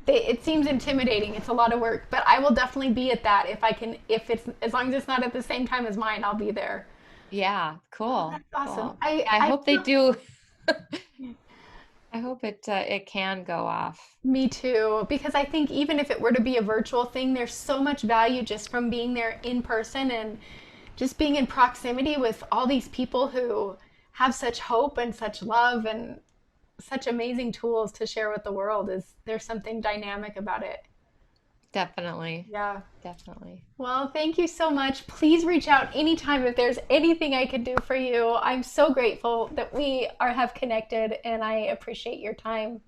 it seems intimidating. It's a lot of work, but I will definitely be at that if I can. If it's as long as it's not at the same time as mine, I'll be there. Yeah, Oh, cool, that's awesome. cool. I I hope they feel do. I hope it can go off. me too because I think even if it were to be a virtual thing, there's so much value just from being there in person and just being in proximity with all these people who have such hope and such love and such amazing tools to share with the world. Is there's something dynamic about it. Definitely, Yeah. definitely. Well, thank you so much. Please reach out anytime if there's anything I could do for you. I'm so grateful that we are have connected and I appreciate your time.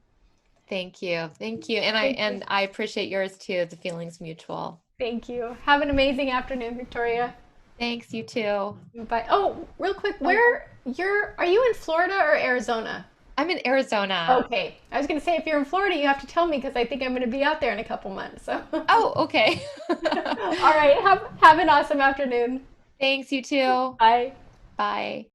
Thank you. Thank you. And Thank you. I appreciate yours too. The feeling's mutual. Thank you. Have an amazing afternoon, Victoria. Thanks, you too. Bye. Oh, real quick, Oh, are you in Florida or Arizona? I'm in Arizona. Okay. I was going to say if you're in Florida, you have to tell me because I think I'm going to be out there in a couple months. So Oh, okay. all right, have an awesome afternoon. Thanks, you too. Bye. Bye.